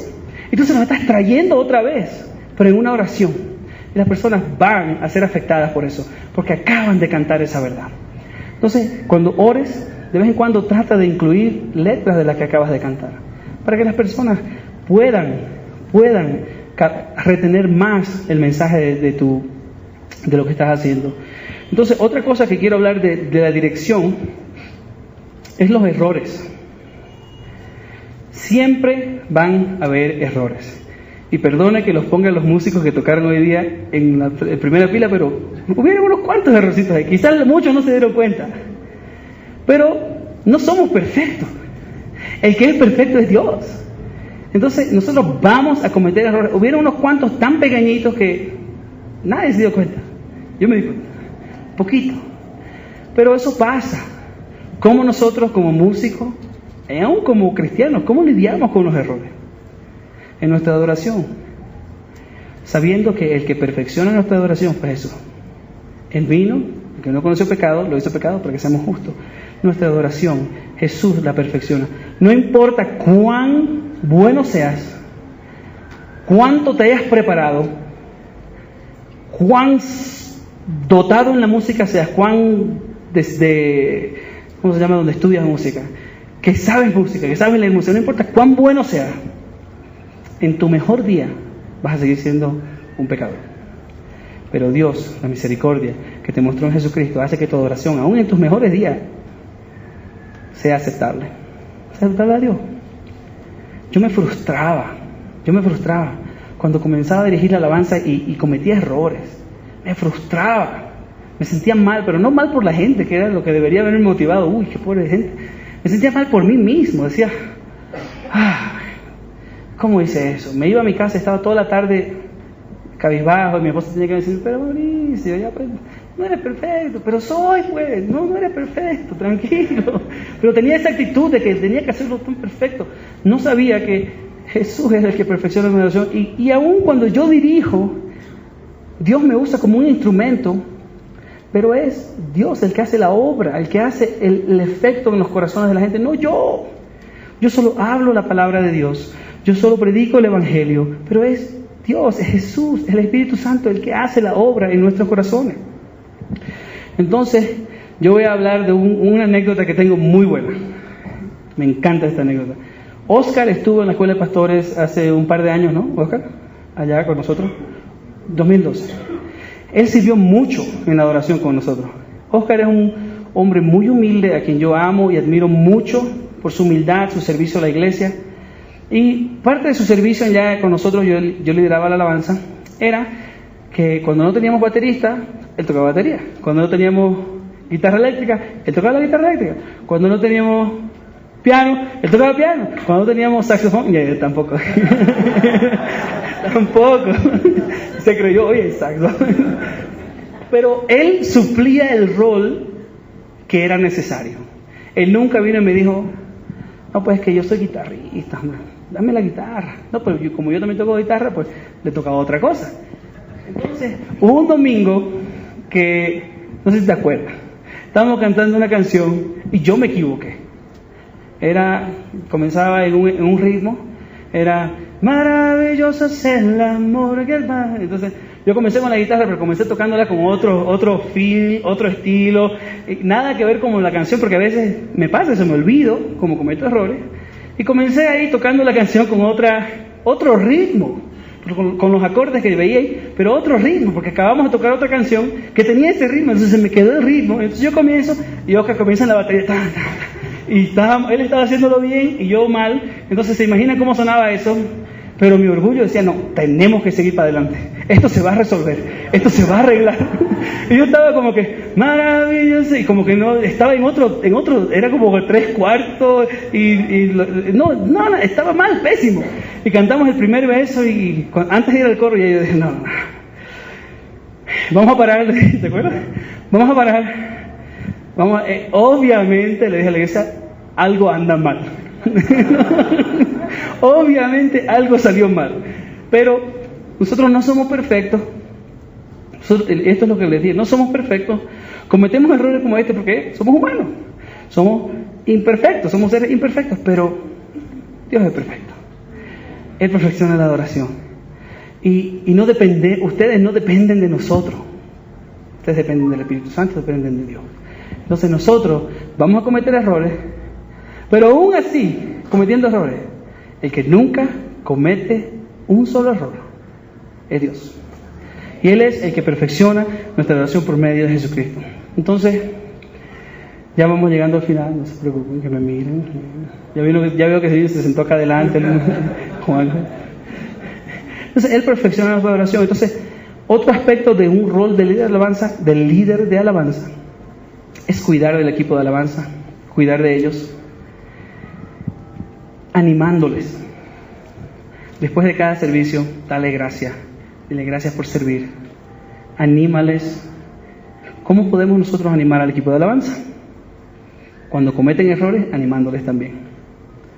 Entonces nos estás trayendo otra vez, pero en una oración. Y las personas van a ser afectadas por eso, porque acaban de cantar esa verdad. Entonces, cuando ores, de vez en cuando trata de incluir letras de las que acabas de cantar, para que las personas puedan retener más el mensaje de lo que estás haciendo. Entonces, otra cosa que quiero hablar de la dirección es los errores. Siempre van a haber errores. Y perdone que los pongan los músicos que tocaron hoy día en la primera fila, pero hubieron unos cuantos errorcitos ahí. Quizás muchos no se dieron cuenta. Pero no somos perfectos. El que es perfecto es Dios. Entonces nosotros vamos a cometer errores. Hubieron unos cuantos tan pequeñitos que nadie se dio cuenta. Yo me di cuenta. Poquito. Pero eso pasa. Como nosotros, como músicos, y aún como cristianos, ¿cómo lidiamos con los errores en nuestra adoración? Sabiendo que el que perfecciona nuestra adoración fue Jesús. Él vino, El que no conoció pecado, lo hizo pecado para que seamos justos. Nuestra adoración, Jesús la perfecciona. No importa cuán bueno seas, cuánto te hayas preparado, cuán dotado en la música seas, cuán ¿cómo se llama? Donde estudias música, que sabes música, que sabes leer música, no importa cuán bueno seas, en tu mejor día vas a seguir siendo un pecador. Pero Dios, la misericordia que te mostró en Jesucristo, hace que tu adoración, aún en tus mejores días, sea aceptable. ¿Sea aceptable a Dios? Yo me frustraba cuando comenzaba a dirigir la alabanza y cometía errores. Me frustraba, me sentía mal, pero no mal por la gente, que era lo que debería haberme motivado. Uy, qué pobre gente. Me sentía mal por mí mismo, decía, ¿cómo hice eso? Me iba a mi casa, estaba toda la tarde cabizbajo, y mi esposa tenía que decir, pero Mauricio, ya pues, no eres perfecto, pero soy pues, no eres perfecto, tranquilo. Pero tenía esa actitud de que tenía que hacerlo tan perfecto. No sabía que Jesús es el que perfecciona mi oración, y aún cuando yo dirijo, Dios me usa como un instrumento, pero es Dios el que hace la obra, el que hace el efecto en los corazones de la gente, no yo. Yo solo hablo la palabra de Dios, yo solo predico el Evangelio, pero es Dios, es Jesús, es el Espíritu Santo el que hace la obra en nuestros corazones. Entonces, yo voy a hablar de una anécdota que tengo muy buena. Me encanta esta anécdota. Oscar estuvo en la escuela de pastores hace un par de años, ¿no, Oscar? Allá con nosotros, 2012. Él sirvió mucho en la adoración con nosotros. Oscar es un hombre muy humilde, a quien yo amo y admiro mucho por su humildad, su servicio a la iglesia. Y parte de su servicio ya con nosotros, yo lideraba la alabanza, era que cuando no teníamos baterista, él tocaba batería. Cuando no teníamos guitarra eléctrica, él tocaba la guitarra eléctrica. Cuando no teníamos piano, él tocaba piano. Cuando no teníamos saxofón, yo tampoco. Tampoco. Se creyó, oye, saxofón. Pero él suplía el rol que era necesario. Él nunca vino y me dijo, no, pues es que yo soy guitarrista, dame la guitarra. No, pero como yo también toco guitarra, pues le tocaba otra cosa. Entonces, hubo un domingo que, no sé si te acuerdas, estábamos cantando una canción y yo me equivoqué. Comenzaba en un ritmo, era maravilloso es el amor que el mar. Entonces, yo comencé con la guitarra, pero comencé tocándola con otro feel, otro estilo, nada que ver con la canción, porque a veces me pasa, se me olvido, como cometo errores, y comencé ahí tocando la canción con otro ritmo, con los acordes que veía ahí, pero otro ritmo, porque acabamos de tocar otra canción que tenía ese ritmo, entonces se me quedó el ritmo. Entonces yo comienzo, y Oscar comienza en la batería, y él estaba haciéndolo bien y yo mal. Entonces se imagina cómo sonaba eso, pero mi orgullo decía, no, tenemos que seguir para adelante, esto se va a resolver, esto se va a arreglar. Y yo estaba como que maravilloso, y como que no, estaba en otro, era como 3/4, no, estaba mal, pésimo. Y cantamos el primer verso, y antes de ir al coro, ya yo dije, no, vamos a parar, ¿te acuerdas? Vamos a parar. Obviamente le dije a la iglesia, algo anda mal. Obviamente algo salió mal. Pero nosotros no somos perfectos. Esto es lo que les dije, no somos perfectos. Cometemos errores como este porque somos humanos. Somos imperfectos, somos seres imperfectos, pero Dios es perfecto. Él perfecciona la adoración. Y ustedes no dependen de nosotros. Ustedes dependen del Espíritu Santo, dependen de Dios. Entonces nosotros vamos a cometer errores, pero aún así, cometiendo errores, el que nunca comete un solo error es Dios. Y Él es el que perfecciona nuestra oración por medio de Jesucristo. Entonces, ya vamos llegando al final, no se preocupen que me miren. Ya veo que se sentó acá adelante. Juan. Entonces, Él perfecciona nuestra oración. Entonces, otro aspecto de un rol de líder de alabanza, es cuidar del equipo de alabanza, cuidar de ellos, animándoles. Después de cada servicio, dale gracias. Dile gracias por servir. Anímales. ¿Cómo podemos nosotros animar al equipo de alabanza? Cuando cometen errores, animándoles también.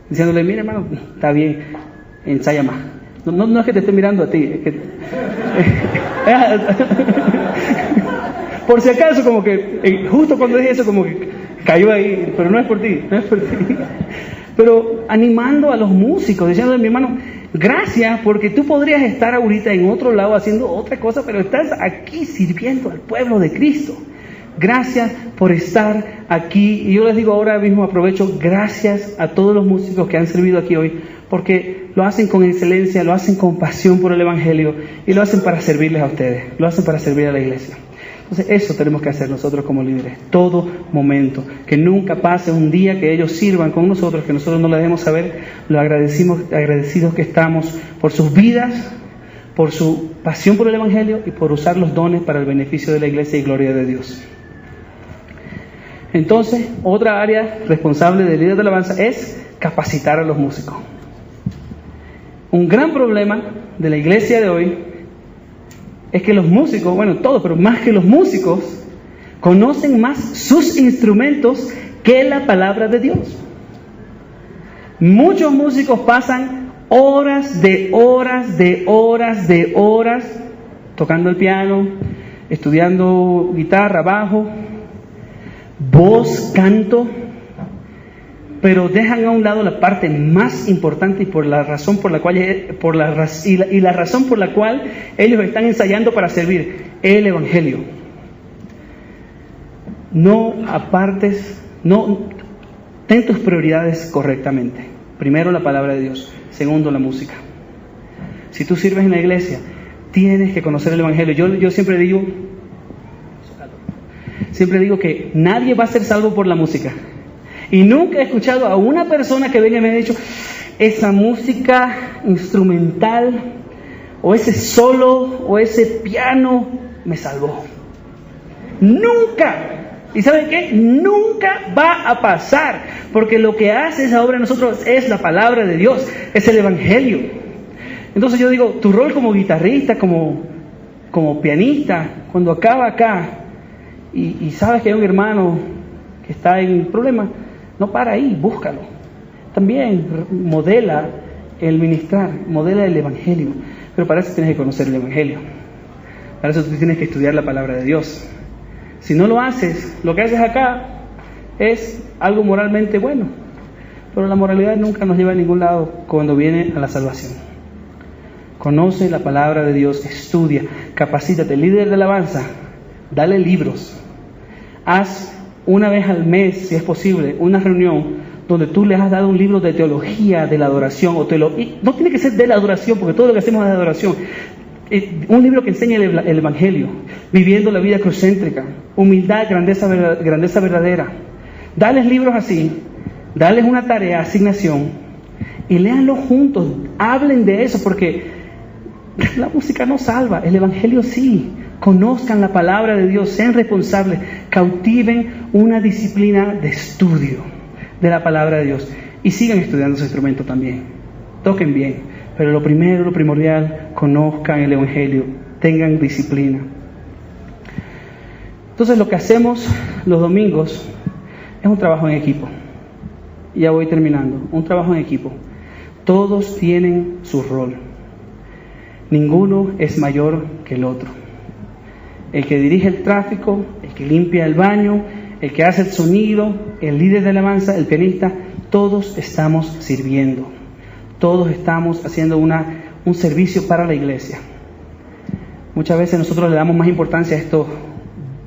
Diciéndole, mira hermano, está bien, ensaya más. No es que te esté mirando a ti, es que... Por si acaso, como que, justo cuando dije eso, como que cayó ahí, pero no es por ti, no es por ti. Pero animando a los músicos, diciéndole, mi hermano, gracias, porque tú podrías estar ahorita en otro lado haciendo otra cosa, pero estás aquí sirviendo al pueblo de Cristo. Gracias por estar aquí. Y yo les digo ahora mismo, aprovecho, gracias a todos los músicos que han servido aquí hoy, porque lo hacen con excelencia, lo hacen con pasión por el Evangelio y lo hacen para servirles a ustedes, lo hacen para servir a la iglesia. Entonces eso tenemos que hacer nosotros como líderes, todo momento, que nunca pase un día que ellos sirvan con nosotros, que nosotros no les dejemos saber lo agradecidos que estamos por sus vidas, por su pasión por el Evangelio y por usar los dones para el beneficio de la iglesia y gloria de Dios. Entonces, otra área responsable del líder de alabanza es capacitar a los músicos. Un gran problema de la iglesia de hoy es que los músicos, bueno, todos, pero más que los músicos, conocen más sus instrumentos que la palabra de Dios. Muchos músicos pasan horas tocando el piano, estudiando guitarra, bajo, voz, canto, pero dejan a un lado la parte más importante y la razón por la cual ellos están ensayando para servir, el Evangelio. Ten tus prioridades correctamente. Primero la palabra de Dios, segundo la música. Si tú sirves en la iglesia, tienes que conocer el Evangelio. Yo siempre digo que nadie va a ser salvo por la música. Y nunca he escuchado a una persona que venga y me haya dicho, esa música instrumental, o ese solo, o ese piano, me salvó. Nunca. ¿Y saben qué? Nunca va a pasar, porque lo que hace esa obra en nosotros es la palabra de Dios, es el Evangelio. Entonces yo digo, tu rol como guitarrista, como pianista, cuando acaba acá, y sabes que hay un hermano que está en problemas, no para ahí, búscalo. También modela el ministrar, modela el Evangelio. Pero para eso tienes que conocer el Evangelio. Para eso tú tienes que estudiar la palabra de Dios. Si no lo haces, lo que haces acá es algo moralmente bueno. Pero la moralidad nunca nos lleva a ningún lado cuando viene a la salvación. Conoce la palabra de Dios, estudia, capacítate. Líder de alabanza, dale libros. Haz una vez al mes, si es posible, una reunión donde tú les has dado un libro de teología de la adoración. No tiene que ser de la adoración, porque todo lo que hacemos es de adoración. Un libro que enseñe el Evangelio, viviendo la vida cruzcéntrica, humildad, grandeza verdadera. Dales libros así, dales una tarea, asignación, y léanlo juntos, hablen de eso, porque la música no salva, el Evangelio sí. Conozcan la palabra de Dios, sean responsables, cautiven una disciplina de estudio de la palabra de Dios y sigan estudiando su instrumento también. Toquen bien, pero lo primordial, conozcan el Evangelio, tengan disciplina. Entonces lo que hacemos los domingos es un trabajo en equipo. Ya voy terminando, un trabajo en equipo. Todos tienen su rol. Ninguno es mayor que el otro. El que dirige el tráfico, el que limpia el baño, el que hace el sonido, el líder de alabanza, el pianista, todos estamos sirviendo. Todos estamos haciendo un servicio para la iglesia. Muchas veces nosotros le damos más importancia a estos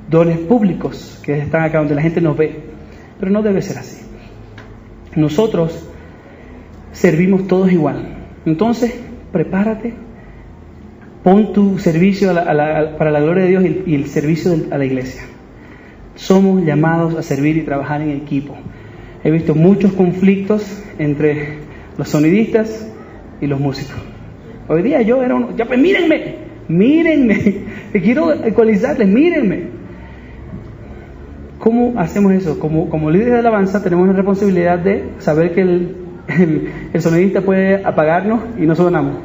dones públicos que están acá donde la gente nos ve, pero no debe ser así. Nosotros servimos todos igual. Entonces, prepárate. Pon tu servicio para la gloria de Dios y el servicio a la iglesia. Somos llamados a servir y trabajar en equipo. He visto muchos conflictos entre los sonidistas y los músicos. Hoy día yo era uno, ya pues mírenme, que quiero ecualizarles, mírenme. ¿Cómo hacemos eso? Como líderes de alabanza tenemos la responsabilidad de saber que el sonidista puede apagarnos y no sonamos.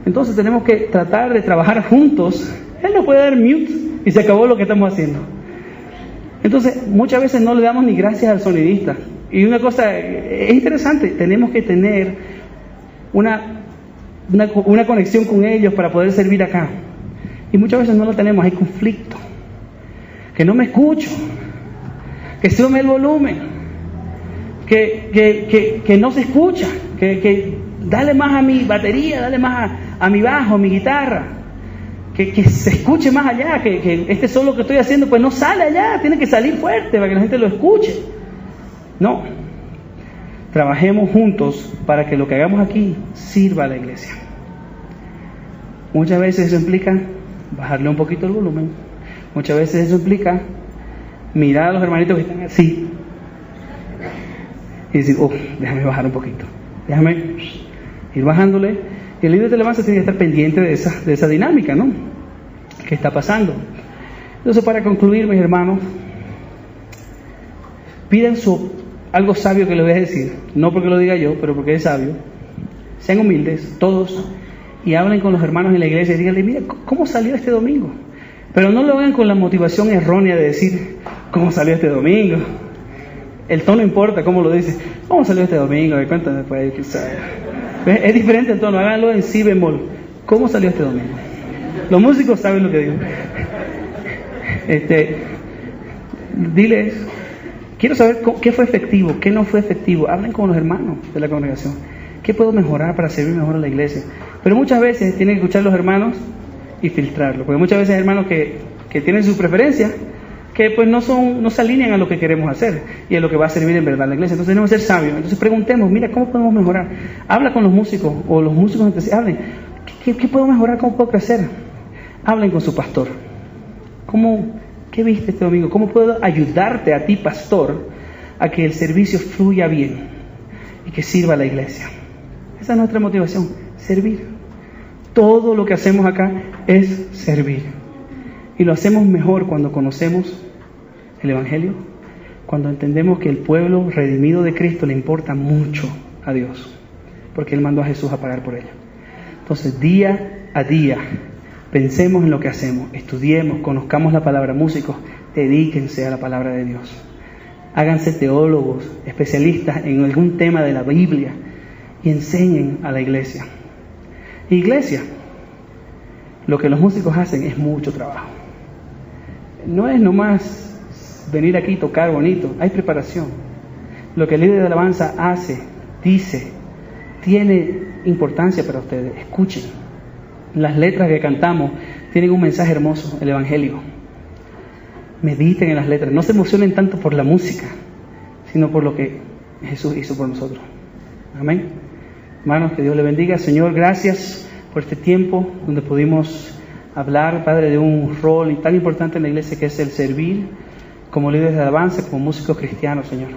Entonces tenemos que tratar de trabajar juntos. Él no puede dar mute y se acabó lo que estamos haciendo. Entonces muchas veces no le damos ni gracias al sonidista. Y una cosa es interesante, tenemos que tener una conexión con ellos para poder servir acá. Y muchas veces no lo tenemos, hay conflicto. que no me escucho, que sube el volumen, que no se escucha, que dale más a mi batería, dale más a mi bajo, a mi guitarra, que se escuche más allá, que este solo que estoy haciendo pues no sale allá, tiene que salir fuerte para que la gente lo escuche. No, trabajemos juntos para que lo que hagamos aquí sirva a la iglesia. Muchas veces eso implica bajarle un poquito el volumen, muchas veces eso implica mirar a los hermanitos que están así y decir, déjame bajar un poquito, déjame ir bajándole. Y el líder de alabanza tiene que estar pendiente de esa dinámica, ¿no? ¿Qué está pasando? Entonces, para concluir, mis hermanos, pidan algo sabio que les voy a decir, no porque lo diga yo, pero porque es sabio. Sean humildes, todos, y hablen con los hermanos en la iglesia y díganle, mira, ¿cómo salió este domingo? Pero no lo hagan con la motivación errónea de decir, ¿cómo salió este domingo? El tono importa, ¿cómo lo dice? ¿Cómo salió este domingo? Cuéntame, pues, quizás. Es diferente el tono, háganlo en si bemol. ¿Cómo salió este domingo? Los músicos saben lo que digo. Diles, quiero saber qué fue efectivo, qué no fue efectivo. Hablen con los hermanos de la congregación. ¿Qué puedo mejorar para servir mejor a la iglesia? Pero muchas veces tienen que escuchar a los hermanos y filtrarlo, porque muchas veces hay hermanos que tienen su preferencia, que pues no se alinean a lo que queremos hacer y a lo que va a servir en verdad a la iglesia. Entonces tenemos que ser sabios. Entonces preguntemos, mira, ¿cómo podemos mejorar? Habla con los músicos, o los músicos entre sí, hablen, ¿qué puedo mejorar? ¿Cómo puedo crecer? Hablen con su pastor. ¿Qué viste este domingo? ¿Cómo puedo ayudarte a ti, pastor, a que el servicio fluya bien y que sirva a la iglesia? Esa es nuestra motivación, servir. Todo lo que hacemos acá es servir. Y lo hacemos mejor cuando conocemos el Evangelio, cuando entendemos que el pueblo redimido de Cristo le importa mucho a Dios, porque Él mandó a Jesús a pagar por ella. Entonces, día a día, pensemos en lo que hacemos, estudiemos, conozcamos la palabra. Músicos, dedíquense a la palabra de Dios. Háganse teólogos, especialistas en algún tema de la Biblia y enseñen a la iglesia. Iglesia, lo que los músicos hacen es mucho trabajo. No es nomás venir aquí y tocar bonito, hay preparación. Lo que el líder de alabanza hace, dice, tiene importancia para ustedes. Escuchen. Las letras que cantamos tienen un mensaje hermoso, el Evangelio. Mediten en las letras, no se emocionen tanto por la música, sino por lo que Jesús hizo por nosotros. Amén. Hermanos, que Dios les bendiga. Señor, gracias por este tiempo donde pudimos hablar, Padre, de un rol tan importante en la iglesia que es el servir como líderes de alabanza, como músicos cristianos, Señor.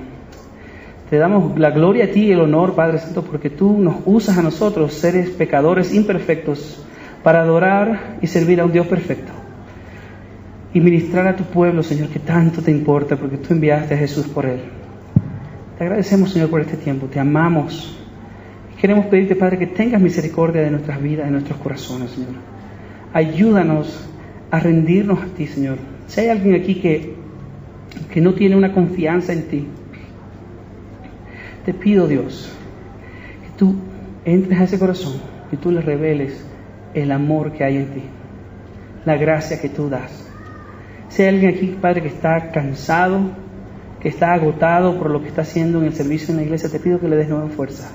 Te damos la gloria a ti y el honor, Padre Santo, porque tú nos usas a nosotros, seres pecadores imperfectos, para adorar y servir a un Dios perfecto. Y ministrar a tu pueblo, Señor, que tanto te importa, porque tú enviaste a Jesús por él. Te agradecemos, Señor, por este tiempo. Te amamos. Y queremos pedirte, Padre, que tengas misericordia de nuestras vidas, de nuestros corazones, Señor. Ayúdanos a rendirnos a ti, Señor. Si hay alguien aquí que no tiene una confianza en ti, te pido, Dios, que tú entres a ese corazón y tú le reveles el amor que hay en ti, la gracia que tú das. Si hay alguien aquí, Padre, que está cansado, que está agotado por lo que está haciendo en el servicio en la iglesia, te pido que le des nueva fuerza.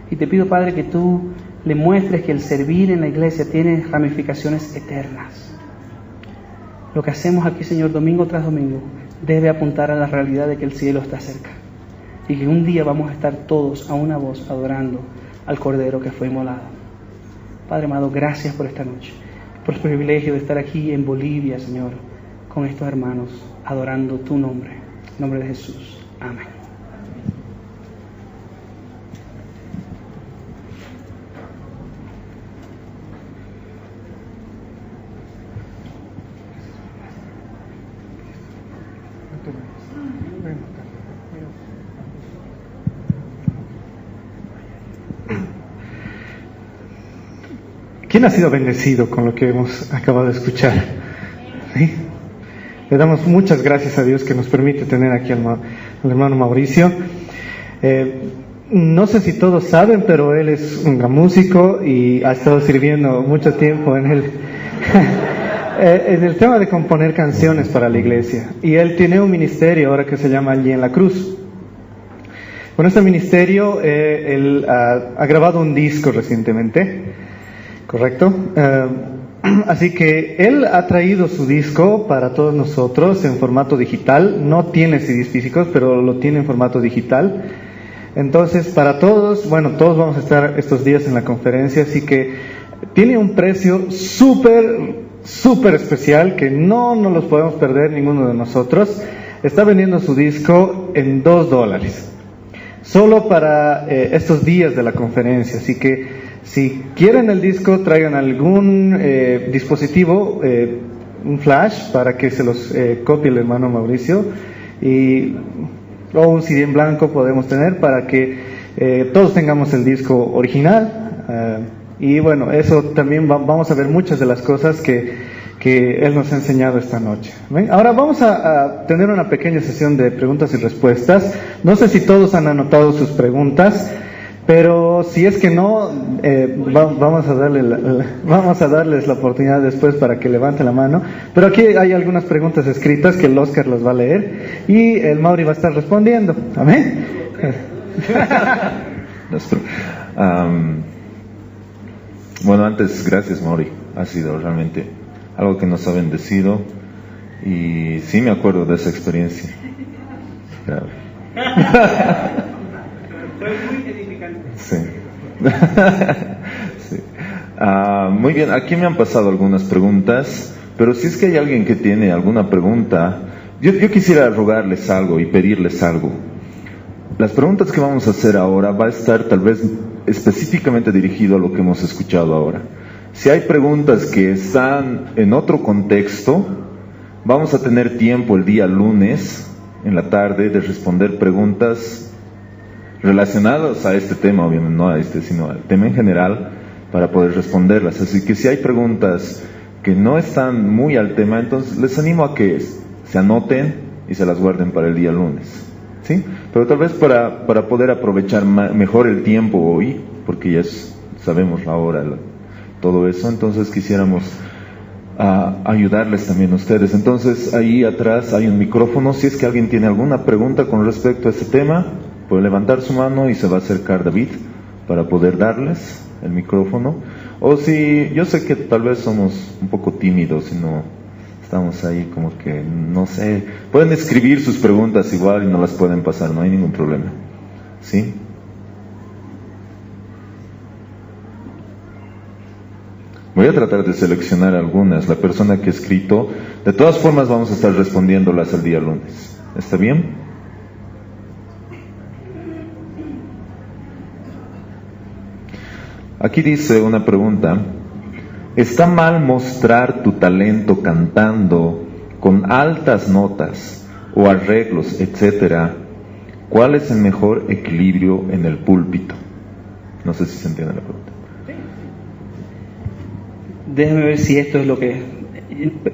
Y te pido, Padre, que tú le muestres que el servir en la iglesia tiene ramificaciones eternas. Lo que hacemos aquí, Señor, domingo tras domingo, debe apuntar a la realidad de que el cielo está cerca. Y que un día vamos a estar todos a una voz adorando al Cordero que fue inmolado. Padre amado, gracias por esta noche, por el privilegio de estar aquí en Bolivia, Señor, con estos hermanos, adorando tu nombre. En nombre de Jesús. Amén. ¿Quién ha sido bendecido con lo que hemos acabado de escuchar? ¿Sí? Le damos muchas gracias a Dios que nos permite tener aquí al hermano Mauricio. No sé si todos saben, pero él es un gran músico y ha estado sirviendo mucho tiempo en en el tema de componer canciones para la iglesia. Y él tiene un ministerio ahora que se llama Allí en la Cruz. Con este ministerio, él ha grabado un disco recientemente, ¿correcto? Así que él ha traído su disco para todos nosotros en formato digital. No tiene CDs físicos, pero lo tiene en formato digital. Entonces, para todos, bueno, todos vamos a estar estos días en la conferencia, así que tiene un precio súper especial que no nos los podemos perder ninguno de nosotros. Está vendiendo su disco en $2. Solo para estos días de la conferencia, así que si quieren el disco, traigan algún dispositivo, un flash, para que se los copie el hermano Mauricio, o un CD en blanco podemos tener para que todos tengamos el disco original. Y bueno, eso también vamos a ver muchas de las cosas que él nos ha enseñado esta noche. ¿Ven? Ahora vamos a tener una pequeña sesión de preguntas y respuestas. No sé si todos han anotado sus preguntas, pero si es que no, vamos a darles la oportunidad después para que levanten la mano. Pero aquí hay algunas preguntas escritas que el Oscar las va a leer y el Mauri va a estar respondiendo. Amén. Bueno, antes, gracias Mauri, ha sido realmente algo que nos ha bendecido y sí me acuerdo de esa experiencia. Claro. Fue muy edificante. Sí. Sí. Muy bien, aquí me han pasado algunas preguntas, pero si es que hay alguien que tiene alguna pregunta, yo quisiera rogarles algo y pedirles algo. Las preguntas que vamos a hacer ahora va a estar tal vez específicamente dirigido a lo que hemos escuchado ahora. Si hay preguntas que están en otro contexto, vamos a tener tiempo el día lunes en la tarde de responder preguntas relacionadas a este tema, obviamente no a este, sino al tema en general, para poder responderlas. Así que si hay preguntas que no están muy al tema, entonces les animo a que se anoten y se las guarden para el día lunes, ¿sí? Pero tal vez para poder aprovechar mejor el tiempo hoy, porque ya sabemos la hora, todo eso, entonces quisiéramos ayudarles también a ustedes. Entonces ahí atrás hay un micrófono. Si es que alguien tiene alguna pregunta con respecto a este tema, puede levantar su mano y se va a acercar David para poder darles el micrófono. O si yo sé que tal vez somos un poco tímidos y no estamos ahí como que no sé, pueden escribir sus preguntas igual y no las pueden pasar, no hay ningún problema, ¿sí? Voy a tratar de seleccionar algunas. La persona que ha escrito, de todas formas vamos a estar respondiéndolas el día lunes. ¿Está bien? Aquí dice una pregunta: ¿está mal mostrar tu talento cantando con altas notas o arreglos, etcétera? ¿Cuál es el mejor equilibrio en el púlpito? No sé si se entiende la pregunta. Déjame ver si esto es lo que...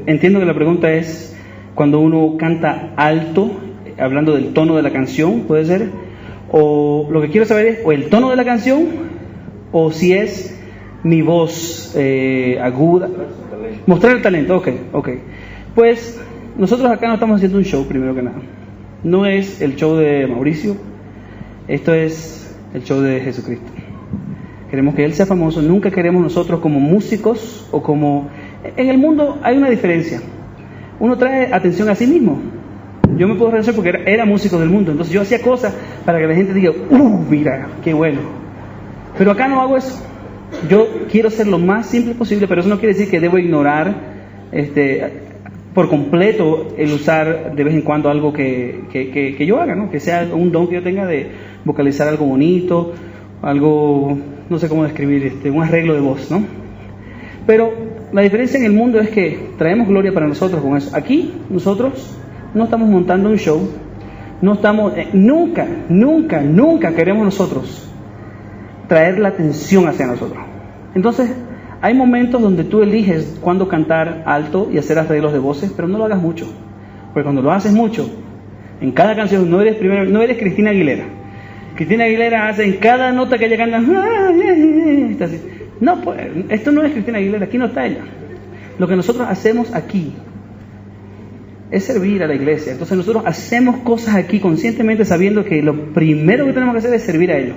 Entiendo que la pregunta es cuando uno canta alto, hablando del tono de la canción, ¿puede ser? O lo que quiero saber es o el tono de la canción, o si es mi voz aguda. Mostrar el talento, ok. Pues nosotros acá no estamos haciendo un show, primero que nada. No es el show de Mauricio, esto es el show de Jesucristo. Queremos que Él sea famoso. Nunca queremos nosotros como músicos o como... En el mundo hay una diferencia. Uno trae atención a sí mismo. Yo me puedo reconocer porque era músico del mundo. Entonces yo hacía cosas para que la gente diga, mira, qué bueno. Pero acá no hago eso. Yo quiero ser lo más simple posible, pero eso no quiere decir que debo ignorar por completo el usar de vez en cuando algo que yo haga, ¿no? Que sea un don que yo tenga de vocalizar algo bonito, algo... no sé cómo describir, un arreglo de voz, ¿no? Pero la diferencia en el mundo es que traemos gloria para nosotros con eso. Aquí nosotros no estamos montando un show, no estamos, nunca queremos nosotros traer la atención hacia nosotros. Entonces, hay momentos donde tú eliges cuándo cantar alto y hacer arreglos de voces, pero no lo hagas mucho, porque cuando lo haces mucho, en cada canción no eres Cristina Aguilera. Cristina Aguilera hace en cada nota que ella canta, está así. No, pues, esto no es Cristina Aguilera, aquí no está ella. Lo que nosotros hacemos aquí es servir a la iglesia. Entonces nosotros hacemos cosas aquí conscientemente sabiendo que lo primero que tenemos que hacer es servir a ellos.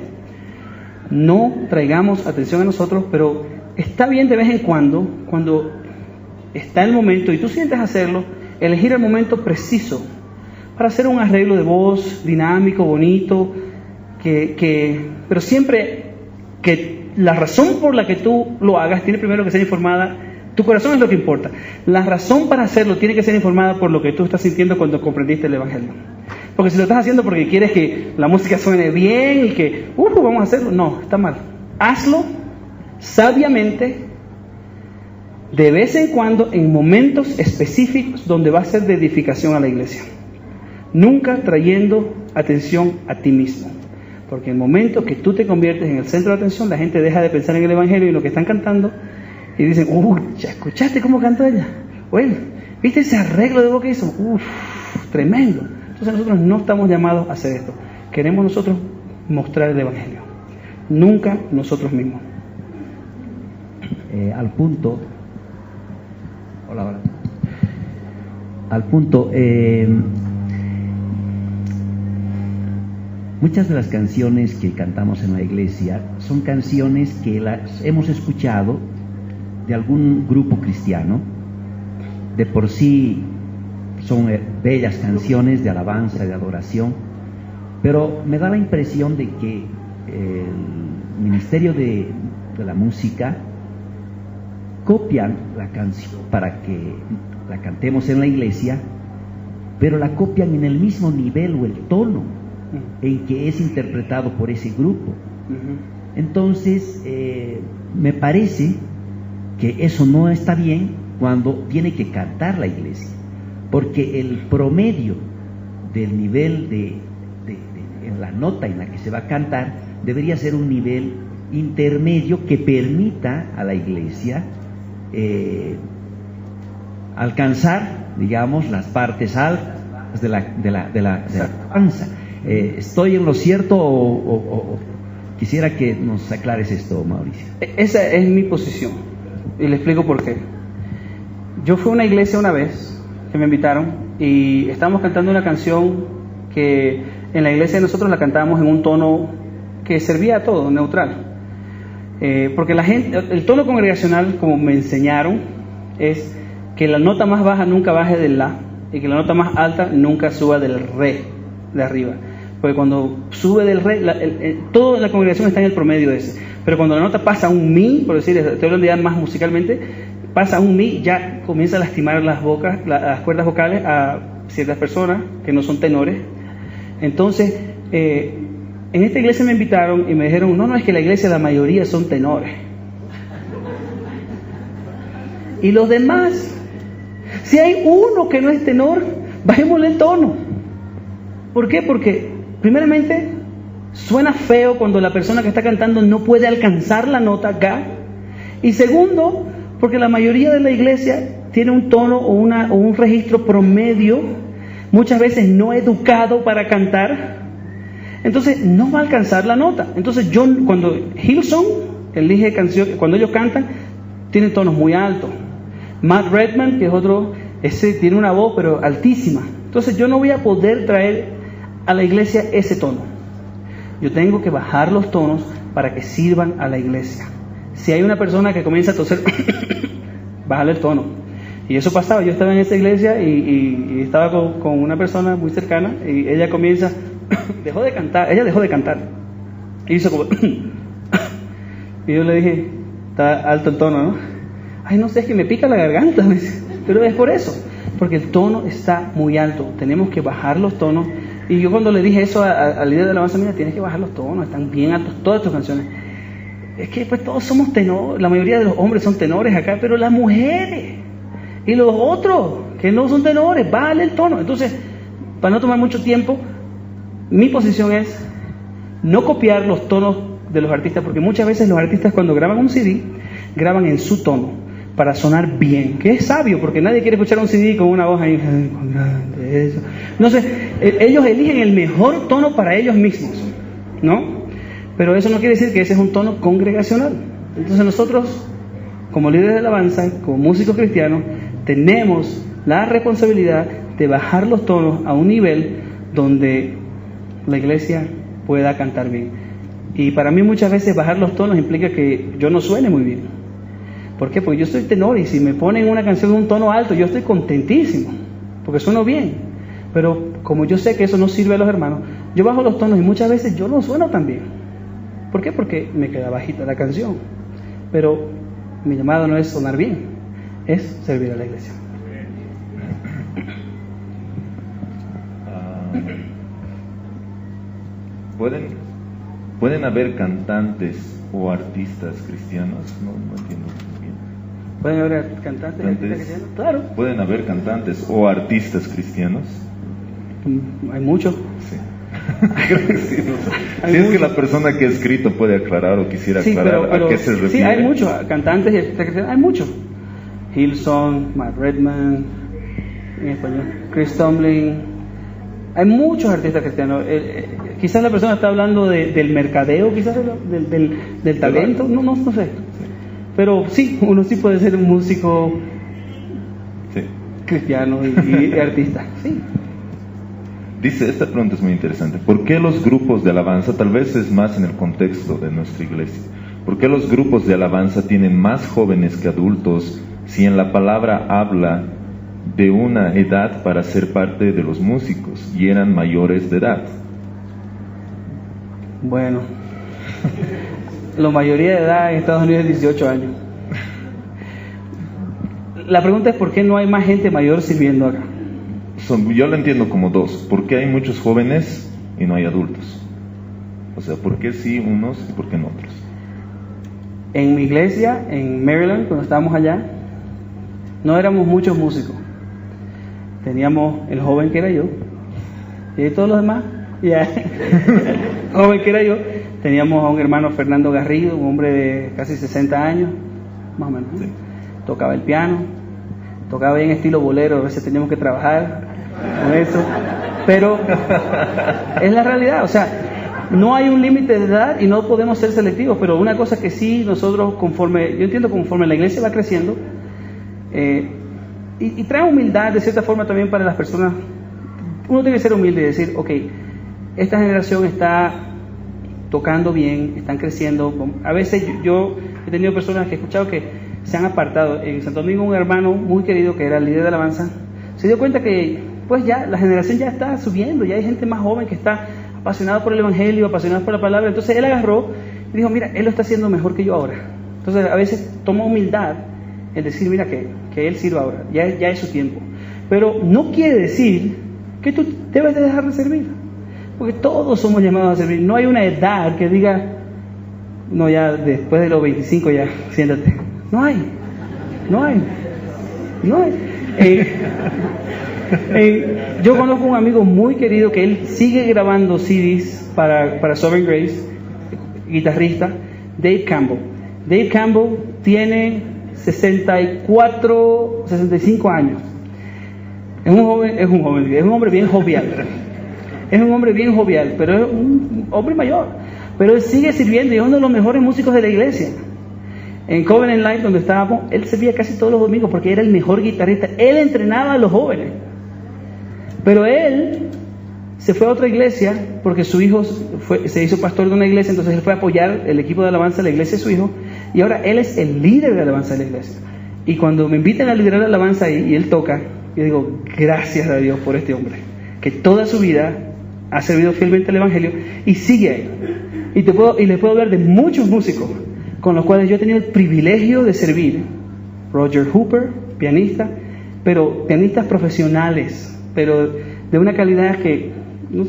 No traigamos atención a nosotros, pero está bien de vez en cuando está el momento y tú sientes hacerlo, elegir el momento preciso para hacer un arreglo de voz dinámico, bonito, pero siempre que la razón por la que tú lo hagas tiene primero que ser informada. Tu corazón es lo que importa. La razón para hacerlo tiene que ser informada por lo que tú estás sintiendo cuando comprendiste el Evangelio. Porque si lo estás haciendo porque quieres que la música suene bien y que vamos a hacerlo, no, está mal. Hazlo sabiamente, de vez en cuando, en momentos específicos donde va a ser de edificación a la iglesia. Nunca trayendo atención a ti mismo. Porque en el momento que tú te conviertes en el centro de atención, la gente deja de pensar en el Evangelio y en lo que están cantando y dicen, ya escuchaste cómo cantó ella. Bueno, ¿viste ese arreglo de voz que hizo? Tremendo. Entonces nosotros no estamos llamados a hacer esto. Queremos nosotros mostrar el Evangelio. Nunca nosotros mismos. Al punto, muchas de las canciones que cantamos en la iglesia son canciones que las hemos escuchado de algún grupo cristiano. De por sí son bellas canciones de alabanza, de adoración, pero me da la impresión de que el ministerio de la música copian la canción para que la cantemos en la iglesia, pero la copian en el mismo nivel o el tono en que es interpretado por ese grupo. Entonces me parece que eso no está bien cuando tiene que cantar la iglesia, porque el promedio del nivel en la nota en la que se va a cantar debería ser un nivel intermedio que permita a la iglesia alcanzar, digamos, las partes altas de la alabanza. ¿Estoy en lo cierto o quisiera que nos aclares esto, Mauricio? Esa es mi posición y le explico por qué. Yo fui a una iglesia una vez que me invitaron y estábamos cantando una canción que en la iglesia nosotros la cantábamos en un tono que servía a todo, neutral. Porque la gente, el tono congregacional, como me enseñaron, es que la nota más baja nunca baje del la y que la nota más alta nunca suba del re de arriba. Porque cuando sube del re, toda la congregación está en el promedio ese. Pero cuando la nota pasa a un mi, por decir, estoy hablando ya más musicalmente, pasa a un mi, ya comienza a lastimar las cuerdas vocales a ciertas personas que no son tenores. Entonces, en esta iglesia me invitaron y me dijeron, no, es que la iglesia la mayoría son tenores. Y los demás, si hay uno que no es tenor, bajémosle el tono. ¿Por qué? Porque primeramente suena feo cuando la persona que está cantando no puede alcanzar la nota acá. Y segundo, porque la mayoría de la iglesia tiene un tono o un registro promedio, muchas veces no educado para cantar. Entonces no va a alcanzar la nota. Entonces cuando Hillsong elige canción, cuando ellos cantan, tienen tonos muy altos. Matt Redman, que es otro, ese tiene una voz pero altísima. Entonces yo no voy a poder traer a la iglesia ese tono. Yo tengo que bajar los tonos para que sirvan a la iglesia. Si hay una persona que comienza a toser, bájale el tono. Y eso pasaba. Yo estaba en esa iglesia y estaba con una persona muy cercana y ella comienza, dejó de cantar. Y hizo como y yo le dije, está alto el tono, ¿no? Ay, no sé, es que me pica la garganta. Pero es por eso, porque el tono está muy alto. Tenemos que bajar los tonos. Y yo cuando le dije eso al líder de la alabanza, mira, tienes que bajar los tonos, están bien altos todas tus canciones. Es que pues todos somos tenores, la mayoría de los hombres son tenores acá, pero las mujeres y los otros que no son tenores, bájale el tono. Entonces, para no tomar mucho tiempo, mi posición es no copiar los tonos de los artistas, porque muchas veces los artistas cuando graban un CD, graban en su tono para sonar bien, que es sabio, porque nadie quiere escuchar un CD con una voz ahí, eso. No sé, ellos eligen el mejor tono para ellos mismos, ¿no? Pero eso no quiere decir que ese es un tono congregacional. Entonces nosotros, como líderes de alabanza, como músicos cristianos, tenemos la responsabilidad de bajar los tonos a un nivel donde la iglesia pueda cantar bien. Y para mí muchas veces bajar los tonos implica que yo no suene muy bien. ¿Por qué? Porque yo soy tenor y si me ponen una canción en un tono alto, yo estoy contentísimo, porque sueno bien. Pero como yo sé que eso no sirve a los hermanos, yo bajo los tonos y muchas veces yo no sueno tan bien. ¿Por qué? Porque me queda bajita la canción. Pero mi llamado no es sonar bien, es servir a la iglesia. ¿Pueden haber cantantes o artistas cristianos? No entiendo muy bien. ¿Pueden haber cantantes o artistas cristianos? Claro. ¿Pueden haber cantantes o artistas cristianos? Hay muchos. Sí. Creo que sí, no sé. Si es que la persona que ha escrito puede aclarar o quisiera aclarar a qué se refiere. Sí, hay muchos cantantes y artistas cristianos, hay muchos. Hillsong, Matt Redman, en español, Chris Tomlin. Hay muchos artistas cristianos. Quizás la persona está hablando del mercadeo, quizás del talento, no sé. Pero sí, uno sí puede ser un músico cristiano y artista. Sí. Dice, esta pregunta es muy interesante. ¿Por qué los grupos de alabanza, tal vez es más en el contexto de nuestra iglesia, por qué los grupos de alabanza tienen más jóvenes que adultos si en la palabra habla de una edad para ser parte de los músicos y eran mayores de edad? Bueno, la mayoría de edad en Estados Unidos es 18 años. La pregunta es ¿por qué no hay más gente mayor sirviendo acá? Yo lo entiendo como dos. ¿Por qué hay muchos jóvenes y no hay adultos? O sea, ¿por qué sí unos y por qué no otros? En mi iglesia, en Maryland, cuando estábamos allá, no éramos muchos músicos. Teníamos el joven que era yo, y todos los demás, joven que era yo. Teníamos a un hermano, Fernando Garrido, un hombre de casi 60 años, más o menos. Sí. Tocaba el piano, tocaba bien estilo bolero, a veces teníamos que trabajar con eso, pero es la realidad. O sea, no hay un límite de edad y no podemos ser selectivos, pero una cosa que sí nosotros yo entiendo conforme la iglesia va creciendo, y trae humildad de cierta forma también para las personas. Uno tiene que ser humilde y decir, ok, esta generación está tocando bien, están creciendo. A veces yo he tenido personas que he escuchado que se han apartado. En Santo Domingo un hermano muy querido que era el líder de alabanza se dio cuenta que pues ya la generación ya está subiendo, ya hay gente más joven que está apasionada por el evangelio, apasionada por la palabra. Entonces él agarró y dijo, mira, él lo está haciendo mejor que yo ahora. Entonces a veces toma humildad el decir, mira, que él sirva ahora, ya es su tiempo. Pero no quiere decir que tú debes de dejar de servir, porque todos somos llamados a servir. No hay una edad que diga, no, ya después de los 25 ya, siéntate. No hay. Yo conozco un amigo muy querido que él sigue grabando CDs para Sovereign Grace, guitarrista, Dave Campbell. Dave Campbell tiene 65 años. Es un hombre bien jovial. Es un hombre bien jovial, pero es un hombre mayor. Pero él sigue sirviendo y es uno de los mejores músicos de la iglesia. En Covenant Life, donde estábamos, él servía casi todos los domingos porque era el mejor guitarrista. Él entrenaba a los jóvenes. Pero él se fue a otra iglesia porque su hijo se hizo pastor de una iglesia, entonces él fue a apoyar el equipo de alabanza de la iglesia de su hijo, y ahora él es el líder de alabanza de la iglesia. Y cuando me invitan a liderar la alabanza y él toca, yo digo, gracias a Dios por este hombre, que toda su vida ha servido fielmente al evangelio y sigue ahí. Y les puedo hablar de muchos músicos con los cuales yo he tenido el privilegio de servir. Roger Hooper, pianista, pero pianistas profesionales, pero de una calidad que yo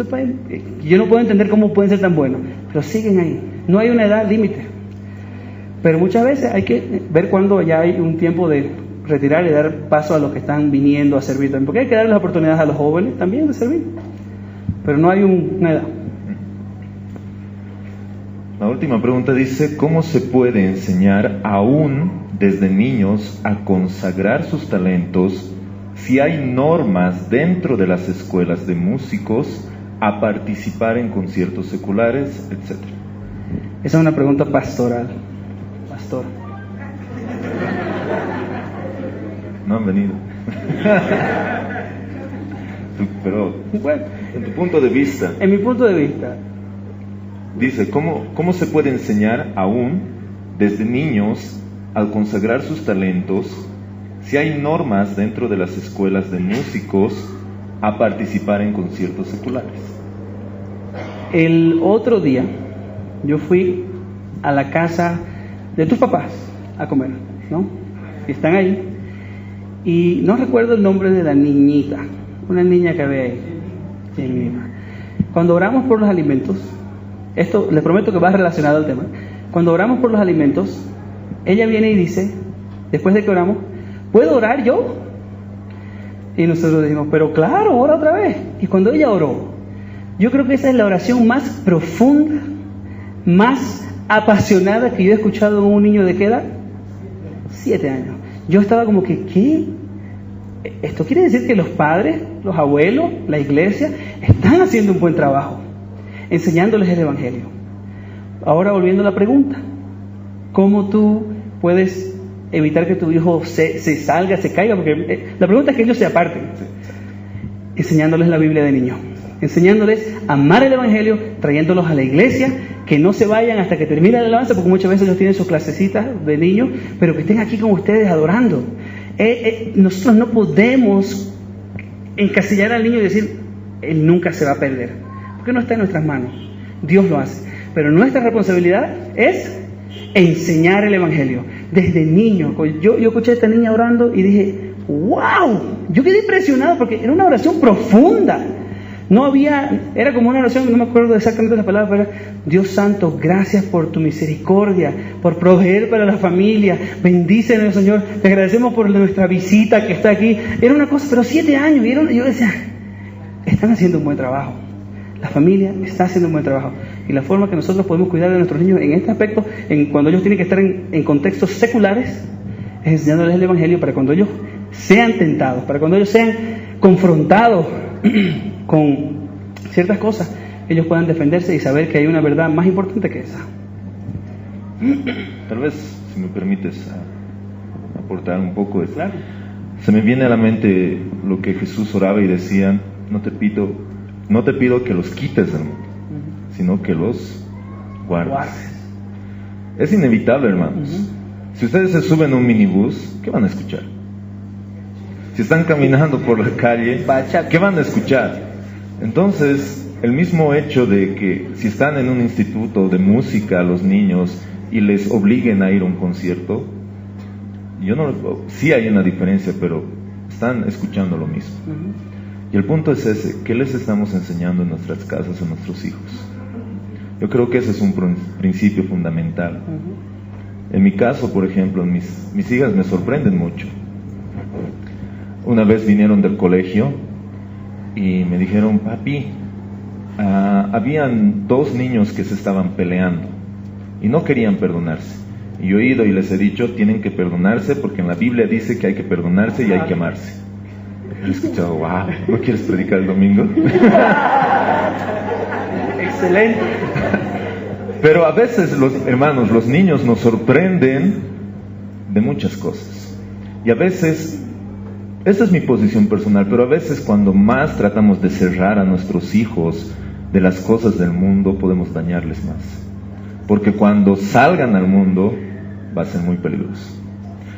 no puedo entender cómo pueden ser tan buenos, pero siguen ahí. No hay una edad límite, pero muchas veces hay que ver cuándo ya hay un tiempo de retirar y dar paso a los que están viniendo a servir también, porque hay que dar las oportunidades a los jóvenes también de servir, pero no hay una edad. La última pregunta dice, ¿cómo se puede enseñar aún desde niños a consagrar sus talentos si hay normas dentro de las escuelas de músicos a participar en conciertos seculares, etcétera? Esa es una pregunta pastoral. Pastor. no han venido. Pero, Bueno, en tu punto de vista, en mi punto de vista, dice, ¿cómo se puede enseñar aún desde niños al consagrar sus talentos si hay normas dentro de las escuelas de músicos a participar en conciertos seculares? el otro día yo fui a la casa de tus papás a comer, ¿no? Y están ahí. Y no recuerdo el nombre de la niñita, una niña que había ahí. Cuando oramos por los alimentos, esto les prometo que va relacionado al tema. Cuando oramos por los alimentos, ella viene y dice, después de que oramos, ¿puedo orar yo? Y nosotros decimos, pero claro, ora otra vez. Y cuando ella oró, yo creo que esa es la oración más profunda, más apasionada que yo he escuchado en un niño de qué edad? 7 años. Yo estaba como que, ¿qué? Esto quiere decir que los padres, los abuelos, la iglesia, están haciendo un buen trabajo, enseñándoles el Evangelio. Ahora volviendo a la pregunta, ¿cómo tú puedes evitar que tu hijo se salga, se caiga? Porque la pregunta es que ellos se aparten. Enseñándoles la Biblia de niño, enseñándoles a amar el Evangelio, trayéndolos a la iglesia, que no se vayan hasta que termine la alabanza, porque muchas veces ellos tienen sus clasecitas de niños, pero que estén aquí con ustedes adorando. Nosotros no podemos encasillar al niño y decir, él nunca se va a perder, porque no está en nuestras manos, Dios lo hace. Pero nuestra responsabilidad es enseñar el Evangelio desde niño. Yo escuché a esta niña orando y dije, wow, yo quedé impresionado porque era una oración profunda. No había, era como una oración, no me acuerdo exactamente la palabra, pero Dios santo, gracias por tu misericordia, por proveer para la familia, bendícenos, Señor, te agradecemos por nuestra visita que está aquí. Era una cosa, pero 7 años, y yo decía, están haciendo un buen trabajo, la familia está haciendo un buen trabajo, y la forma que nosotros podemos cuidar de nuestros niños en este aspecto, cuando ellos tienen que estar en contextos seculares, es enseñándoles el Evangelio para cuando ellos sean tentados, para cuando ellos sean confrontados con ciertas cosas, ellos puedan defenderse y saber que hay una verdad más importante que esa. Tal vez, si me permites aportar un poco de... Claro. Se me viene a la mente lo que Jesús oraba y decía, no te pido que los quites del mundo, sino que los guardes. Es inevitable, hermanos. Si ustedes se suben a un minibús, ¿qué van a escuchar? Si están caminando por la calle, ¿qué van a escuchar? Entonces, el mismo hecho de que si están en un instituto de música los niños y les obliguen a ir a un concierto, sí hay una diferencia, pero están escuchando lo mismo. Y el punto es ese, ¿qué les estamos enseñando en nuestras casas a nuestros hijos? Yo creo que ese es un principio fundamental. En mi caso, por ejemplo, mis hijas me sorprenden mucho. Una vez vinieron del colegio y me dijeron, papi, habían 2 niños que se estaban peleando y no querían perdonarse. Y yo he ido y les he dicho, tienen que perdonarse porque en la Biblia dice que hay que perdonarse y hay que amarse. He escuchado, wow, ¿no quieres predicar el domingo? Excelente. Pero a veces, hermanos, los niños nos sorprenden de muchas cosas. Y a veces, esta es mi posición personal, pero a veces cuando más tratamos de cerrar a nuestros hijos de las cosas del mundo, podemos dañarles más. Porque cuando salgan al mundo, va a ser muy peligroso.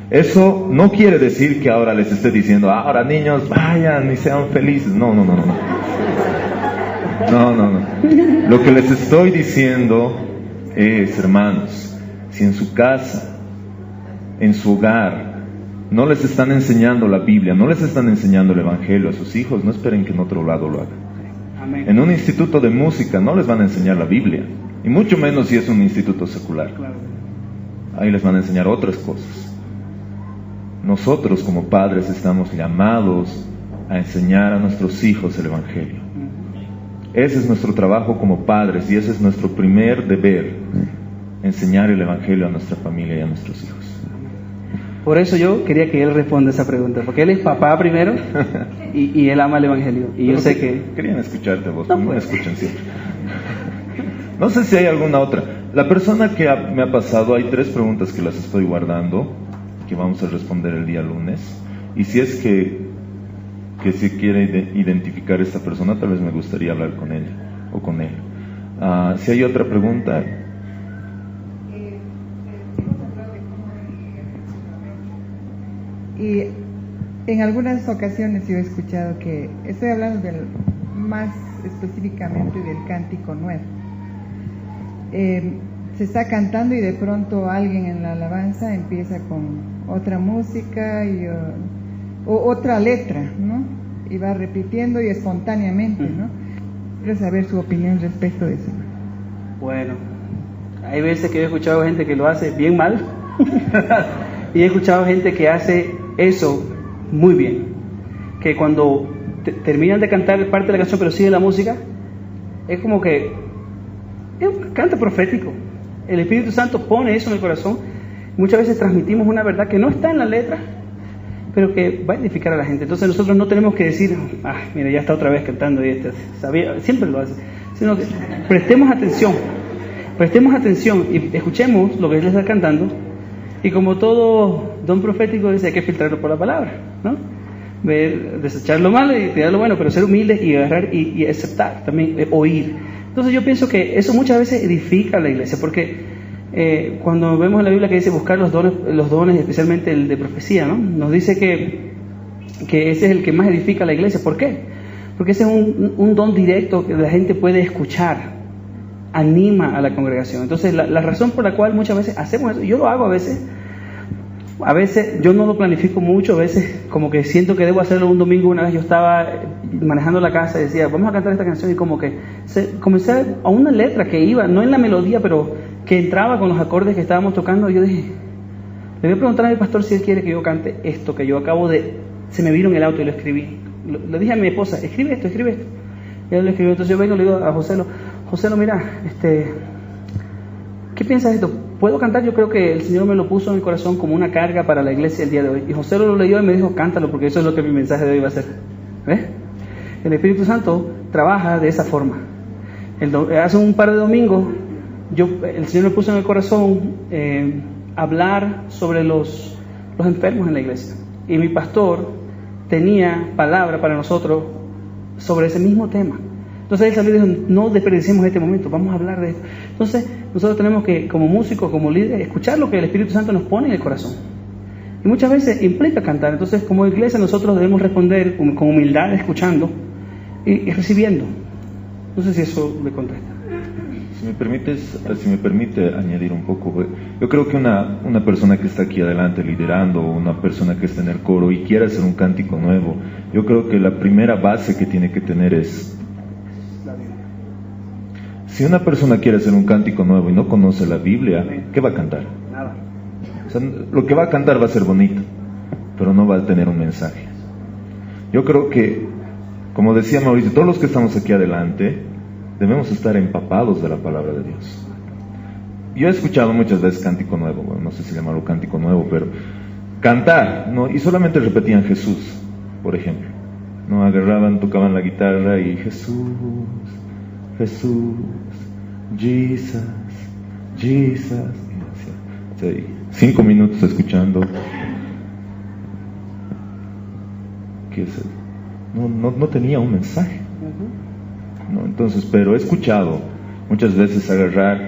Eso no quiere decir que ahora les esté diciendo, ahora niños, vayan y sean felices. No. Lo que les estoy diciendo es, hermanos, si en su casa, en su hogar, no les están enseñando la Biblia, no les están enseñando el Evangelio a sus hijos, no esperen que en otro lado lo hagan. Amén. En un instituto de música no les van a enseñar la Biblia, y mucho menos si es un instituto secular. Claro. Ahí les van a enseñar otras cosas. Nosotros como padres estamos llamados a enseñar a nuestros hijos el Evangelio. Ese es nuestro trabajo como padres y ese es nuestro primer deber, enseñar el Evangelio a nuestra familia y a nuestros hijos. Por eso yo quería que él responda esa pregunta, porque él es papá primero y él ama el Evangelio. Y yo sé que... Querían escucharte vos, no me escuchan siempre. No sé si hay alguna otra. La persona que me ha pasado, hay 3 preguntas que las estoy guardando, que vamos a responder el día lunes. Y si es que se quiere identificar esta persona, tal vez me gustaría hablar con ella o con él. Si hay otra pregunta. Y en algunas ocasiones yo he escuchado que, estoy hablando más específicamente del cántico nuevo, se está cantando y de pronto alguien en la alabanza empieza con otra música o otra letra, ¿no? Y va repitiendo y espontáneamente, ¿no? Quiero saber su opinión respecto de eso. Bueno, hay veces que he escuchado gente que lo hace bien mal y he escuchado gente que hace eso muy bien, que cuando terminan de cantar parte de la canción pero sigue la música, es como que es un canto profético. El Espíritu Santo pone eso en el corazón. Muchas veces transmitimos una verdad que no está en la letra, pero que va a edificar a la gente. Entonces nosotros no tenemos que decir, mira, ya está otra vez cantando y siempre lo hace, sino que prestemos atención y escuchemos lo que él está cantando. Y como todo don profético dice, hay que filtrarlo por la palabra, ¿no? Desechar lo malo y tirar lo bueno, pero ser humildes y agarrar y aceptar, también oír. Entonces yo pienso que eso muchas veces edifica a la iglesia, porque cuando vemos en la Biblia que dice buscar los dones, especialmente el de profecía, ¿no? Nos dice que ese es el que más edifica a la iglesia. ¿Por qué? Porque ese es un don directo que la gente puede escuchar, anima a la congregación. Entonces la razón por la cual muchas veces hacemos eso, yo lo hago a veces yo no lo planifico mucho, a veces como que siento que debo hacerlo un domingo. Una vez yo estaba manejando la casa y decía, vamos a cantar esta canción, y como que comencé a una letra que iba, no en la melodía, pero que entraba con los acordes que estábamos tocando. Y yo dije, le voy a preguntar a mi pastor si él quiere que yo cante esto que yo se me vino en el auto y lo escribí. Le dije a mi esposa, escribe esto. Y él lo escribió. Entonces yo vengo y le digo a Joselo, mira, ¿qué piensas de esto? ¿Puedo cantar? Yo creo que el Señor me lo puso en el corazón como una carga para la iglesia el día de hoy. Y José lo leyó y me dijo, cántalo, porque eso es lo que mi mensaje de hoy va a ser. ¿Ves? El Espíritu Santo trabaja de esa forma. Hace un par de domingos, el Señor me puso en el corazón hablar sobre los enfermos en la iglesia. Y mi pastor tenía palabra para nosotros sobre ese mismo tema. Entonces él salió y dijo, no desperdiciemos este momento, vamos a hablar de esto. Entonces nosotros tenemos que, como músicos, como líderes, escuchar lo que el Espíritu Santo nos pone en el corazón. Y muchas veces implica cantar. Entonces, como iglesia, nosotros debemos responder con humildad, escuchando y recibiendo. No sé si eso le contesta. Si me permite añadir un poco, yo creo que una persona que está aquí adelante liderando, o una persona que está en el coro y quiere hacer un cántico nuevo, yo creo que la primera base que tiene que tener es, si una persona quiere hacer un cántico nuevo y no conoce la Biblia, ¿qué va a cantar? Nada. O sea, lo que va a cantar va a ser bonito, pero no va a tener un mensaje. Yo creo que, como decía Mauricio, todos los que estamos aquí adelante debemos estar empapados de la palabra de Dios. Yo he escuchado muchas veces cántico nuevo, bueno, no sé si llamarlo cántico nuevo, pero cantar, ¿no? Y solamente repetían Jesús, por ejemplo, ¿no? Agarraban, tocaban la guitarra y Jesús, Jesus, Jesus, y decía, 5 minutos escuchando. ¿Qué es? No tenía un mensaje. ¿No? Entonces, pero he escuchado muchas veces agarrar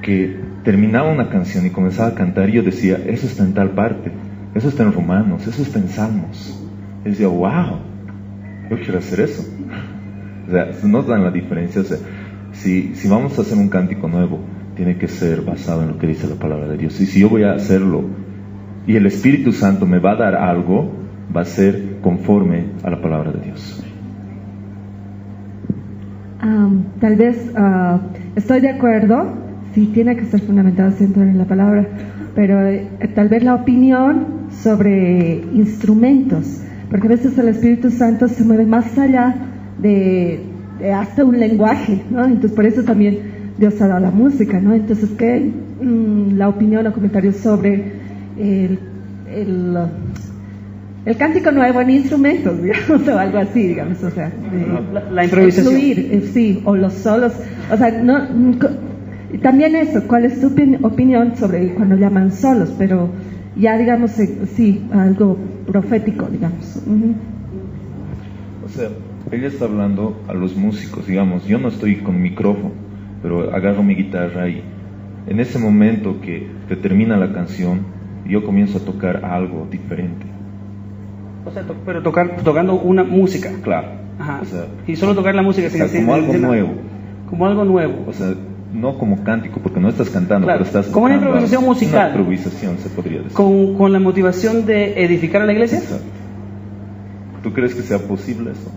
que terminaba una canción y comenzaba a cantar y yo decía, eso está en tal parte, eso está en Romanos, eso está en Salmos. Y decía, wow, yo quiero hacer eso. O sea, nos dan la diferencia. O sea, si vamos a hacer un cántico nuevo, tiene que ser basado en lo que dice la palabra de Dios. Y si yo voy a hacerlo y el Espíritu Santo me va a dar algo, va a ser conforme a la palabra de Dios. Tal vez estoy de acuerdo, sí tiene que estar fundamentado siempre en la palabra, pero tal vez la opinión sobre instrumentos, porque a veces el Espíritu Santo se mueve más allá de hasta un lenguaje, ¿no? Entonces por eso también Dios ha dado la música, ¿no? Entonces ¿qué la opinión o comentarios sobre el cántico nuevo en instrumentos, digamos, o algo así, digamos, o sea, la improvisación, fluir, sí, o los solos, o sea, y también eso, ¿cuál es tu opinión sobre cuando llaman solos? Pero ya digamos, sí, algo profético, digamos. Uh-huh. O sea, ella está hablando a los músicos, digamos, yo no estoy con micrófono, pero agarro mi guitarra y en ese momento que termina la canción, yo comienzo a tocar algo diferente. O sea, pero tocando una música. Claro. Ajá. O sea, y solo tocar la música sin como algo nuevo. Como algo nuevo. O sea, no como cántico, porque no estás cantando, claro, pero estás como una improvisación musical. Una improvisación, se podría decir. Con la motivación de edificar a la iglesia. Exacto. ¿Tú crees que sea posible eso?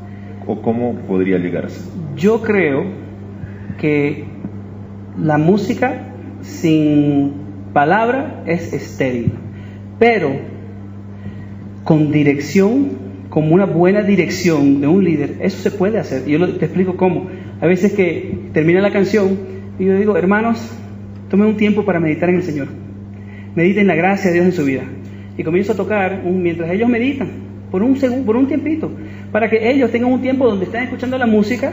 ¿O cómo podría llegar a ser? Yo creo que la música sin palabra es estéril, pero con dirección, como una buena dirección de un líder, eso se puede hacer. Y yo te explico cómo. A veces que termina la canción y yo digo, hermanos, tomen un tiempo para meditar en el Señor. Mediten la gracia de Dios en su vida. Y comienzo a tocar mientras ellos meditan, por un tiempito, para que ellos tengan un tiempo donde están escuchando la música,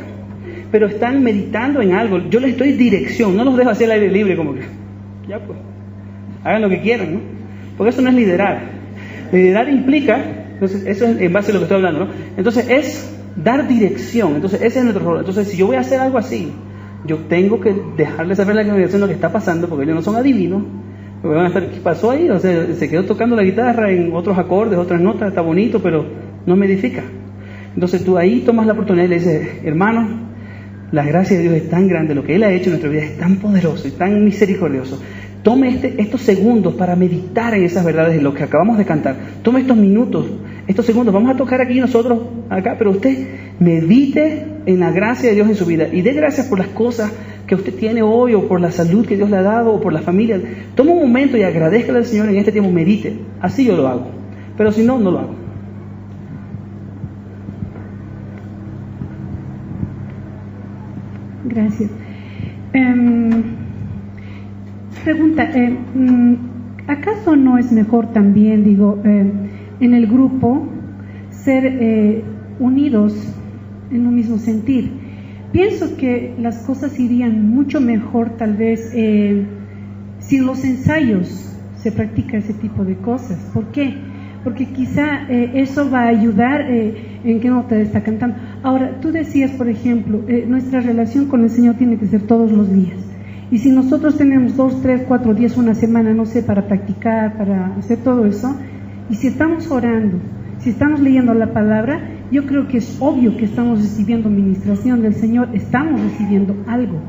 pero están meditando en algo. Yo les doy dirección, no los dejo hacer el aire libre como que, ya pues, hagan lo que quieran, ¿no? Porque eso no es liderar. Liderar implica, entonces, eso es en base a lo que estoy hablando, ¿no? Entonces es dar dirección, entonces ese es nuestro rol. Entonces si yo voy a hacer algo así, yo tengo que dejarles saber a la congregación lo que está pasando, porque ellos no son adivinos, porque van a estar, ¿qué pasó ahí? O sea, se quedó tocando la guitarra en otros acordes, otras notas, está bonito, pero no me edifica. Entonces tú ahí tomas la oportunidad y le dices, hermano, la gracia de Dios es tan grande, lo que Él ha hecho en nuestra vida es tan poderoso y tan misericordioso. Tome estos segundos para meditar en esas verdades de lo que acabamos de cantar. Tome estos minutos, estos segundos. Vamos a tocar aquí nosotros, acá, pero usted medite en la gracia de Dios en su vida y dé gracias por las cosas que usted tiene hoy, o por la salud que Dios le ha dado, o por la familia. Tome un momento y agradezcale al Señor en este tiempo, medite. Así yo lo hago. Pero si no, no lo hago. Gracias. Pregunta, ¿acaso no es mejor también, en el grupo, ser unidos en un mismo sentir? Pienso que las cosas irían mucho mejor tal vez si en los ensayos se practica ese tipo de cosas. ¿Por qué? Porque quizá eso va a ayudar en qué nota está cantando. Ahora, tú decías, por ejemplo, nuestra relación con el Señor tiene que ser todos los días. Y si nosotros tenemos 2, 3, 4 días, una semana, no sé, para practicar, para hacer todo eso, y si estamos orando, si estamos leyendo la palabra, yo creo que es obvio que estamos recibiendo ministración del Señor, estamos recibiendo algo.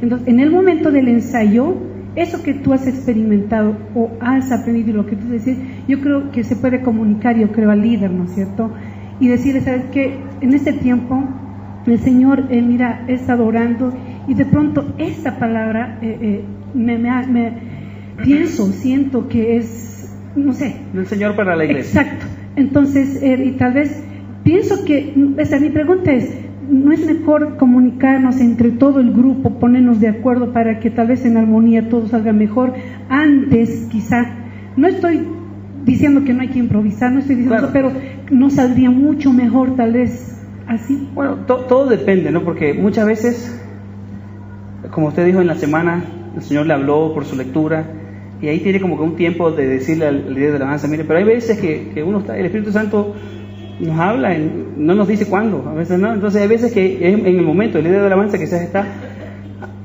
Entonces, en el momento del ensayo, eso que tú has experimentado o has aprendido y lo que tú decís, yo creo que se puede comunicar, yo creo, al líder, ¿no es cierto? Y decirle, ¿sabes qué? En este tiempo, el Señor, mira, he estado orando y de pronto esta palabra siento que es, no sé. El Señor para la iglesia. Exacto. Entonces, y tal vez pienso que, mi pregunta es, ¿no es mejor comunicarnos entre todo el grupo, ponernos de acuerdo para que tal vez en armonía todo salga mejor? Antes, quizá, no estoy diciendo que no hay que improvisar, no estoy diciendo claro, eso, pero no saldría mucho mejor tal vez así. Bueno, todo depende, ¿no? Porque muchas veces, como usted dijo en la semana, el Señor le habló por su lectura, y ahí tiene como que un tiempo de decirle al líder de la alabanza, mire, pero hay veces que uno está, el Espíritu Santo nos habla, no nos dice cuándo, a veces no. Entonces hay veces que en el momento el líder de la alabanza quizás está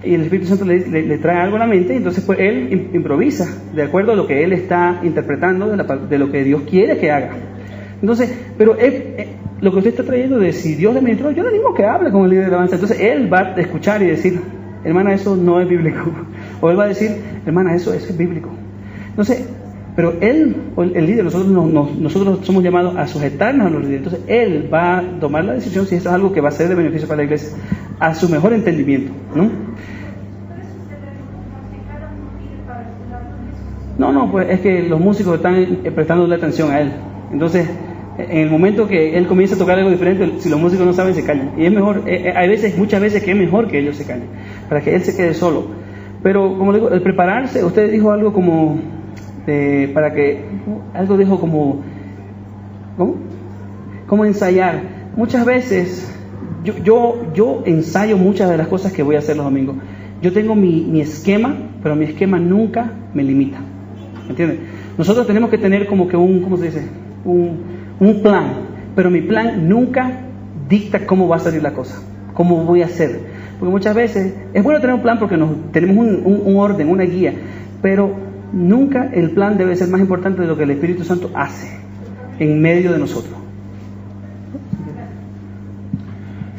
y el Espíritu Santo le trae algo a la mente, y entonces pues él improvisa de acuerdo a lo que él está interpretando de lo que Dios quiere que haga. Entonces, pero lo que usted está trayendo de si Dios le ministró, yo le digo que hable con el líder de la alabanza. Entonces él va a escuchar y decir, hermana, eso no es bíblico, o él va a decir, hermana, eso es bíblico. Entonces, pero él, el líder, nosotros somos llamados a sujetarnos a los líderes. Entonces él va a tomar la decisión si eso es algo que va a ser de beneficio para la iglesia, a su mejor entendimiento, ¿no? No, pues es que los músicos están prestándole atención a él. Entonces, en el momento que él comienza a tocar algo diferente, si los músicos no saben, se callan. Y es mejor, muchas veces que es mejor que ellos se callen, para que él se quede solo. Pero, como digo, el prepararse, usted dijo algo como, dijo como, ¿cómo? Como ensayar. Muchas veces, yo ensayo muchas de las cosas que voy a hacer los domingos. Yo tengo mi esquema, pero mi esquema nunca me limita. ¿Me entiendes? Nosotros tenemos que tener como que ¿cómo se dice? un plan, pero mi plan nunca dicta cómo va a salir la cosa, cómo voy a hacer. Porque muchas veces es bueno tener un plan porque tenemos un orden, una guía, pero nunca el plan debe ser más importante de lo que el Espíritu Santo hace en medio de nosotros.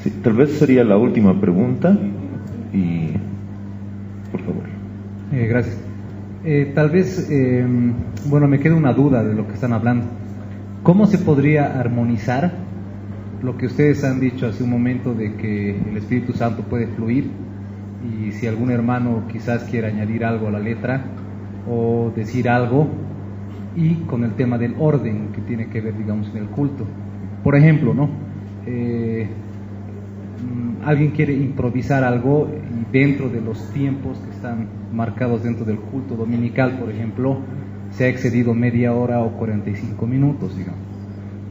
Sí, tal vez sería la última pregunta y por favor. Gracias. Tal vez, me queda una duda de lo que están hablando. ¿Cómo se podría armonizar lo que ustedes han dicho hace un momento de que el Espíritu Santo puede fluir? Y si algún hermano quizás quiera añadir algo a la letra o decir algo, y con el tema del orden que tiene que ver, digamos, en el culto. Por ejemplo, ¿no? Alguien quiere improvisar algo y dentro de los tiempos que están marcados dentro del culto dominical, por ejemplo, se ha excedido media hora o 45 minutos, digamos.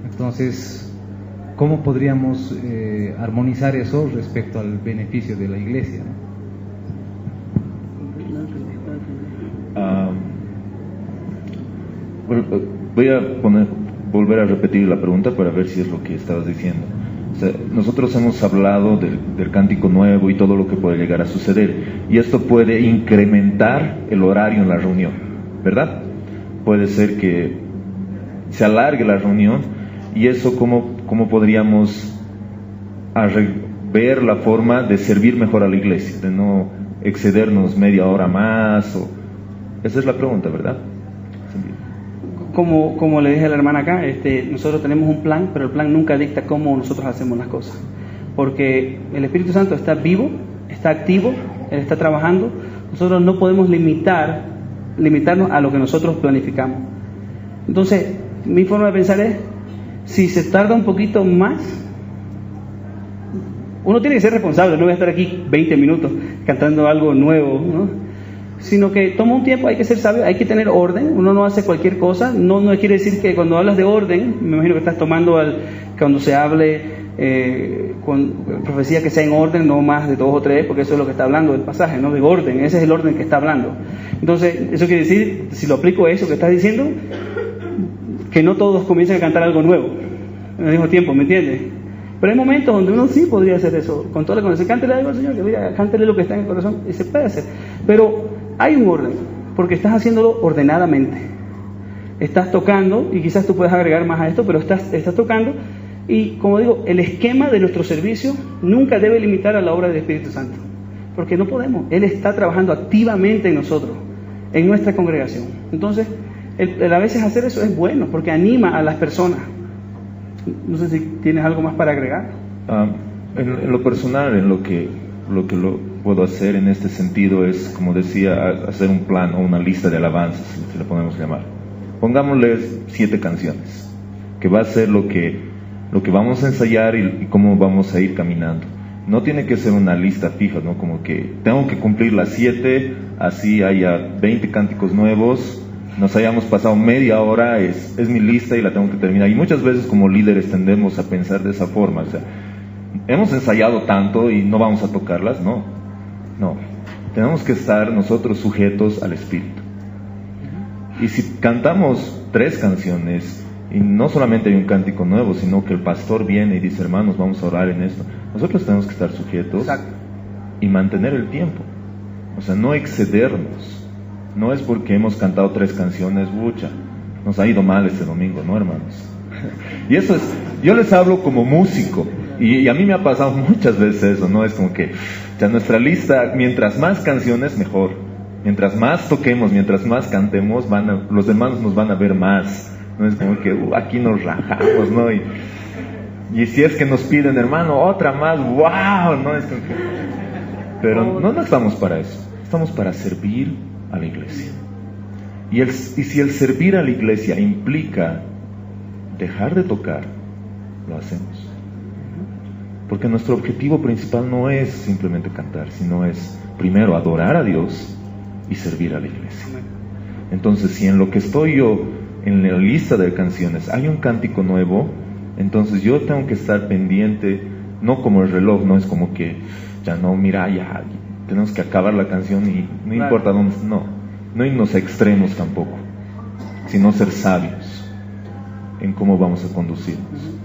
Entonces, ¿cómo podríamos armonizar eso respecto al beneficio de la iglesia, ¿no? Voy a volver a repetir la pregunta para ver si es lo que estabas diciendo. O sea, nosotros hemos hablado del cántico nuevo y todo lo que puede llegar a suceder, y esto puede incrementar el horario en la reunión, ¿verdad? Puede ser que se alargue la reunión, y eso cómo podríamos ver la forma de servir mejor a la iglesia, de no excedernos media hora más. Esa es la pregunta, ¿verdad? Como le dije a la hermana acá, nosotros tenemos un plan, pero el plan nunca dicta cómo nosotros hacemos las cosas, porque el Espíritu Santo está vivo, está activo, Él está trabajando. Nosotros no podemos limitarnos a lo que nosotros planificamos. Entonces, mi forma de pensar es, si se tarda un poquito más, uno tiene que ser responsable. No voy a estar aquí 20 minutos cantando algo nuevo, ¿no? Sino que toma un tiempo, hay que ser sabio, hay que tener orden. Uno no hace cualquier cosa. No quiere decir que cuando hablas de orden, me imagino que estás tomando cuando se hable con profecía, que sea en orden, no más de 2 o 3, porque eso es lo que está hablando el pasaje, ¿no? De orden, ese es el orden que está hablando. Entonces, eso quiere decir, si lo aplico a eso que estás diciendo, que no todos comiencen a cantar algo nuevo al mismo tiempo, ¿me entiendes? Pero hay momentos donde uno sí podría hacer eso, con toda la conexión. Cántele algo al Señor, que mira, cántele lo que está en el corazón, y se puede hacer. Pero hay un orden, porque estás haciéndolo ordenadamente. Estás tocando, y quizás tú puedes agregar más a esto, pero estás tocando, y como digo, el esquema de nuestro servicio nunca debe limitar a la obra del Espíritu Santo, porque no podemos. Él está trabajando activamente en nosotros, en nuestra congregación. Entonces, a veces hacer eso es bueno, porque anima a las personas. No sé si tienes algo más para agregar. En lo personal, en lo que puedo hacer en este sentido es, como decía, hacer un plan o una lista de alabanzas, si le podemos llamar. Pongámosles 7 canciones, que va a ser lo que vamos a ensayar y cómo vamos a ir caminando. No tiene que ser una lista fija, ¿no? Como que tengo que cumplir las 7, así haya 20 cánticos nuevos, nos hayamos pasado media hora, es mi lista y la tengo que terminar. Y muchas veces como líderes tendemos a pensar de esa forma, o sea, hemos ensayado tanto y no vamos a tocarlas, no, tenemos que estar nosotros sujetos al Espíritu. Y si cantamos 3 canciones y no solamente hay un cántico nuevo, sino que el pastor viene y dice, hermanos, vamos a orar en esto, nosotros tenemos que estar sujetos. Exacto. Y mantener el tiempo, o sea, no excedernos. No es porque hemos cantado 3 canciones, bucha, nos ha ido mal este domingo, ¿no, hermanos? Y eso es, yo les hablo como músico, y a mí me ha pasado muchas veces eso, ¿no? Es como que ya nuestra lista, mientras más canciones, mejor. Mientras más toquemos, mientras más cantemos, los hermanos nos van a ver más. No es como que aquí nos rajamos, ¿no? Y si es que nos piden, hermano, otra más, wow, ¿no? Es como que... Pero no estamos para eso, estamos para servir a la iglesia. Y si el servir a la iglesia implica dejar de tocar, lo hacemos. Porque nuestro objetivo principal no es simplemente cantar, sino es primero adorar a Dios y servir a la iglesia. Entonces, si en lo que estoy yo, en la lista de canciones, hay un cántico nuevo, entonces yo tengo que estar pendiente, no como el reloj, no es como que ya no, mira, ya tenemos que acabar la canción y no importa dónde, no irnos a extremos tampoco, sino ser sabios. en cómo vamos a conducirnos.